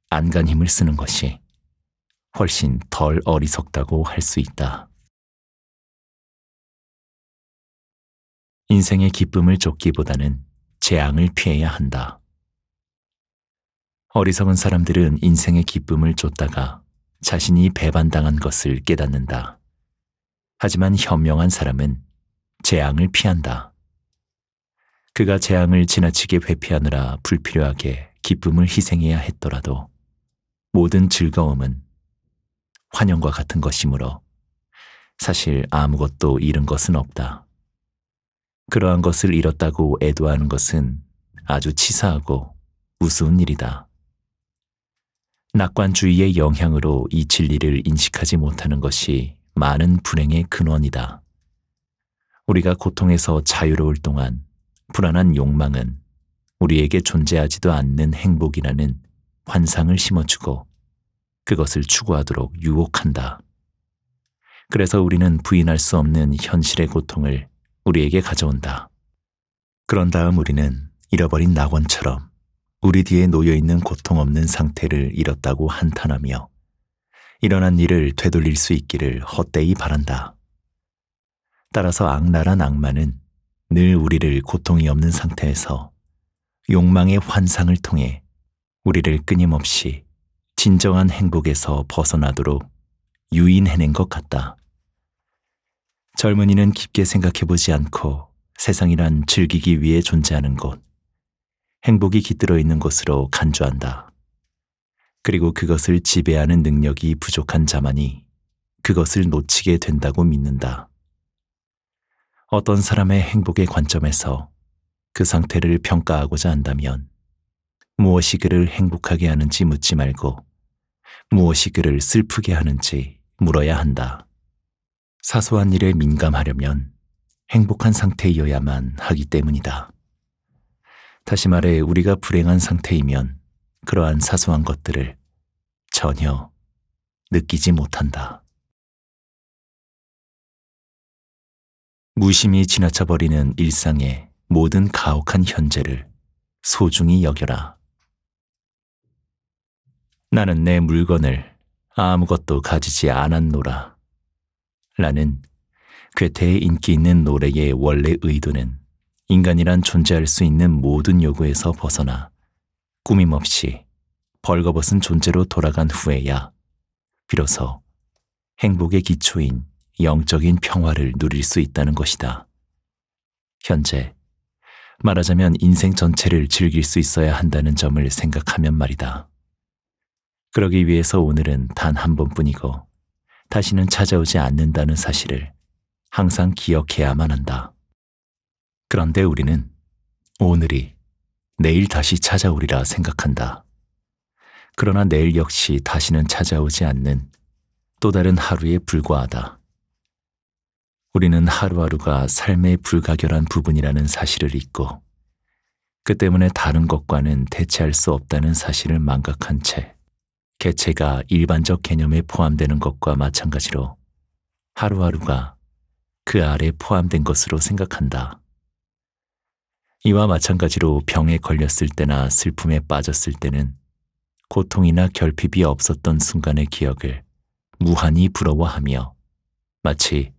안간 힘을 쓰는 것이 훨씬 덜 어리석다고 할 수 있다. 인생의 기쁨을 쫓기보다는 재앙을 피해야 한다. 어리석은 사람들은 인생의 기쁨을 쫓다가 자신이 배반당한 것을 깨닫는다. 하지만 현명한 사람은 재앙을 피한다. 그가 재앙을 지나치게 회피하느라 불필요하게 기쁨을 희생해야 했더라도 모든 즐거움은 환영과 같은 것이므로 사실 아무것도 잃은 것은 없다. 그러한 것을 잃었다고 애도하는 것은 아주 치사하고 우스운 일이다. 낙관주의의 영향으로 이 진리를 인식하지 못하는 것이 많은 불행의 근원이다. 우리가 고통에서 자유로울 동안 불안한 욕망은 우리에게 존재하지도 않는 행복이라는 환상을 심어주고 그것을 추구하도록 유혹한다. 그래서 우리는 부인할 수 없는 현실의 고통을 우리에게 가져온다. 그런 다음 우리는 잃어버린 낙원처럼 우리 뒤에 놓여있는 고통 없는 상태를 잃었다고 한탄하며 일어난 일을 되돌릴 수 있기를 헛되이 바란다. 따라서 악랄한 악마는 늘 우리를 고통이 없는 상태에서 욕망의 환상을 통해 우리를 끊임없이 진정한 행복에서 벗어나도록 유인해낸 것 같다. 젊은이는 깊게 생각해보지 않고 세상이란 즐기기 위해 존재하는 곳, 행복이 깃들어 있는 곳으로 간주한다. 그리고 그것을 지배하는 능력이 부족한 자만이 그것을 놓치게 된다고 믿는다. 어떤 사람의 행복의 관점에서 그 상태를 평가하고자 한다면 무엇이 그를 행복하게 하는지 묻지 말고 무엇이 그를 슬프게 하는지 물어야 한다. 사소한 일에 민감하려면 행복한 상태이어야만 하기 때문이다. 다시 말해 우리가 불행한 상태이면 그러한 사소한 것들을 전혀 느끼지 못한다. 무심히 지나쳐버리는 일상의 모든 가혹한 현재를 소중히 여겨라. 나는 내 물건을 아무것도 가지지 않았노라. 라는 괴테의 인기 있는 노래의 원래 의도는 인간이란 존재할 수 있는 모든 요구에서 벗어나 꾸밈없이 벌거벗은 존재로 돌아간 후에야 비로소 행복의 기초인 영적인 평화를 누릴 수 있다는 것이다. 현재, 말하자면 인생 전체를 즐길 수 있어야 한다는 점을 생각하면 말이다. 그러기 위해서 오늘은 단 한 번뿐이고 다시는 찾아오지 않는다는 사실을 항상 기억해야만 한다. 그런데 우리는 오늘이 내일 다시 찾아오리라 생각한다. 그러나 내일 역시 다시는 찾아오지 않는 또 다른 하루에 불과하다. 우리는 하루하루가 삶의 불가결한 부분이라는 사실을 잊고 그 때문에 다른 것과는 대체할 수 없다는 사실을 망각한 채 개체가 일반적 개념에 포함되는 것과 마찬가지로 하루하루가 그 아래 포함된 것으로 생각한다. 이와 마찬가지로 병에 걸렸을 때나 슬픔에 빠졌을 때는 고통이나 결핍이 없었던 순간의 기억을 무한히 부러워하며 마치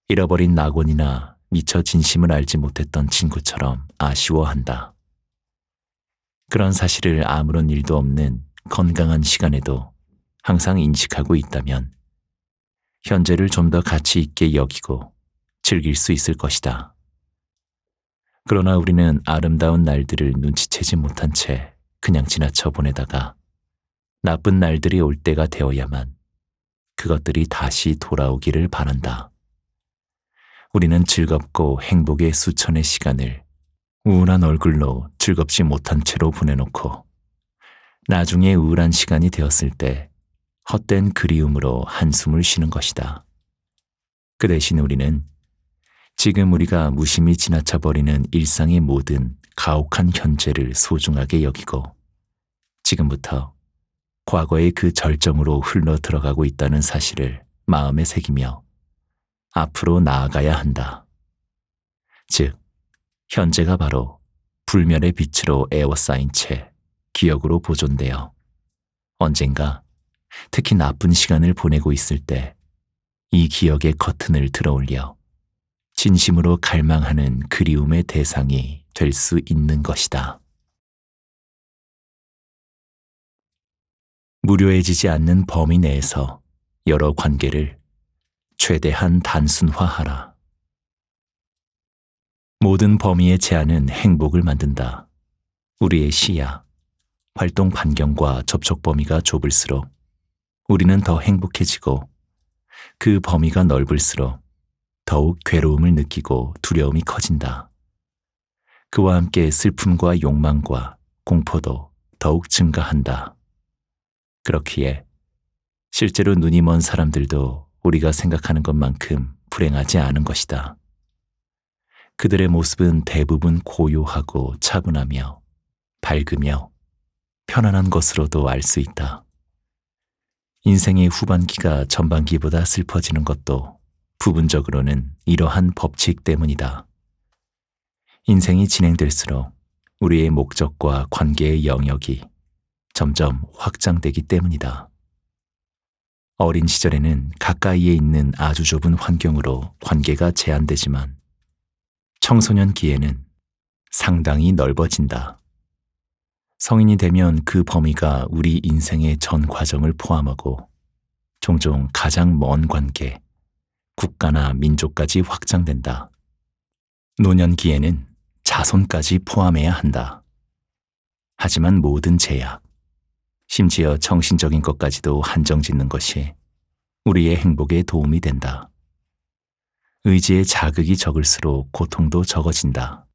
잃어버린 낙원이나 미처 진심을 알지 못했던 친구처럼 아쉬워한다. 그런 사실을 아무런 일도 없는 건강한 시간에도 항상 인식하고 있다면 현재를 좀 더 가치 있게 여기고 즐길 수 있을 것이다. 그러나 우리는 아름다운 날들을 눈치채지 못한 채 그냥 지나쳐 보내다가 나쁜 날들이 올 때가 되어야만 그것들이 다시 돌아오기를 바란다. 우리는 즐겁고 행복의 수천의 시간을 우울한 얼굴로 즐겁지 못한 채로 보내놓고 나중에 우울한 시간이 되었을 때 헛된 그리움으로 한숨을 쉬는 것이다. 그 대신 우리는 지금 우리가 무심히 지나쳐버리는 일상의 모든 가혹한 현재를 소중하게 여기고 지금부터 과거의 그 절정으로 흘러 들어가고 있다는 사실을 마음에 새기며 앞으로 나아가야 한다. 즉, 현재가 바로 불멸의 빛으로 에워싸인 채 기억으로 보존되어 언젠가 특히 나쁜 시간을 보내고 있을 때 이 기억의 커튼을 들어올려 진심으로 갈망하는 그리움의 대상이 될 수 있는 것이다. 무료해지지 않는 범위 내에서 여러 관계를 최대한 단순화하라. 모든 범위의 제한은 행복을 만든다. 우리의 시야, 활동 반경과 접촉 범위가 좁을수록 우리는 더 행복해지고 그 범위가 넓을수록 더욱 괴로움을 느끼고 두려움이 커진다. 그와 함께 슬픔과 욕망과 공포도 더욱 증가한다. 그렇기에 실제로 눈이 먼 사람들도 우리가 생각하는 것만큼 불행하지 않은 것이다. 그들의 모습은 대부분 고요하고 차분하며 밝으며 편안한 것으로도 알 수 있다. 인생의 후반기가 전반기보다 슬퍼지는 것도 부분적으로는 이러한 법칙 때문이다. 인생이 진행될수록 우리의 목적과 관계의 영역이 점점 확장되기 때문이다. 어린 시절에는 가까이에 있는 아주 좁은 환경으로 관계가 제한되지만 청소년기에는 상당히 넓어진다. 성인이 되면 그 범위가 우리 인생의 전 과정을 포함하고 종종 가장 먼 관계, 국가나 민족까지 확장된다. 노년기에는 자손까지 포함해야 한다. 하지만 모든 제약, 심지어 정신적인 것까지도 한정짓는 것이 우리의 행복에 도움이 된다. 의지의 자극이 적을수록 고통도 적어진다.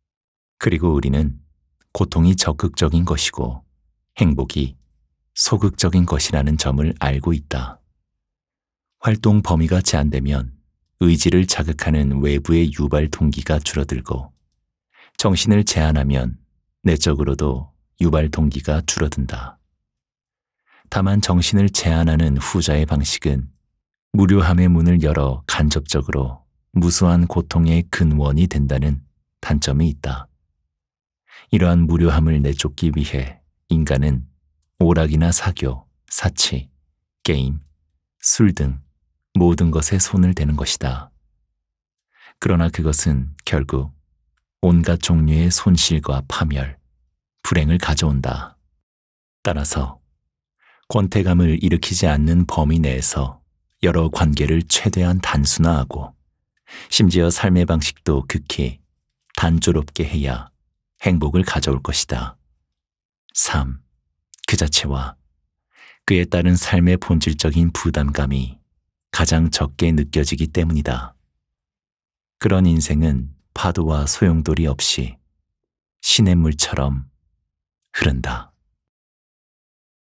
그리고 우리는 고통이 적극적인 것이고 행복이 소극적인 것이라는 점을 알고 있다. 활동 범위가 제한되면 의지를 자극하는 외부의 유발 동기가 줄어들고 정신을 제한하면 내적으로도 유발 동기가 줄어든다. 다만 정신을 제한하는 후자의 방식은 무료함의 문을 열어 간접적으로 무수한 고통의 근원이 된다는 단점이 있다. 이러한 무료함을 내쫓기 위해 인간은 오락이나 사교, 사치, 게임, 술 등 모든 것에 손을 대는 것이다. 그러나 그것은 결국 온갖 종류의 손실과 파멸, 불행을 가져온다. 따라서 권태감을 일으키지 않는 범위 내에서 여러 관계를 최대한 단순화하고 심지어 삶의 방식도 극히 단조롭게 해야 행복을 가져올 것이다. 삶, 그 자체와 그에 따른 삶의 본질적인 부담감이 가장 적게 느껴지기 때문이다. 그런 인생은 파도와 소용돌이 없이 시냇물처럼 흐른다.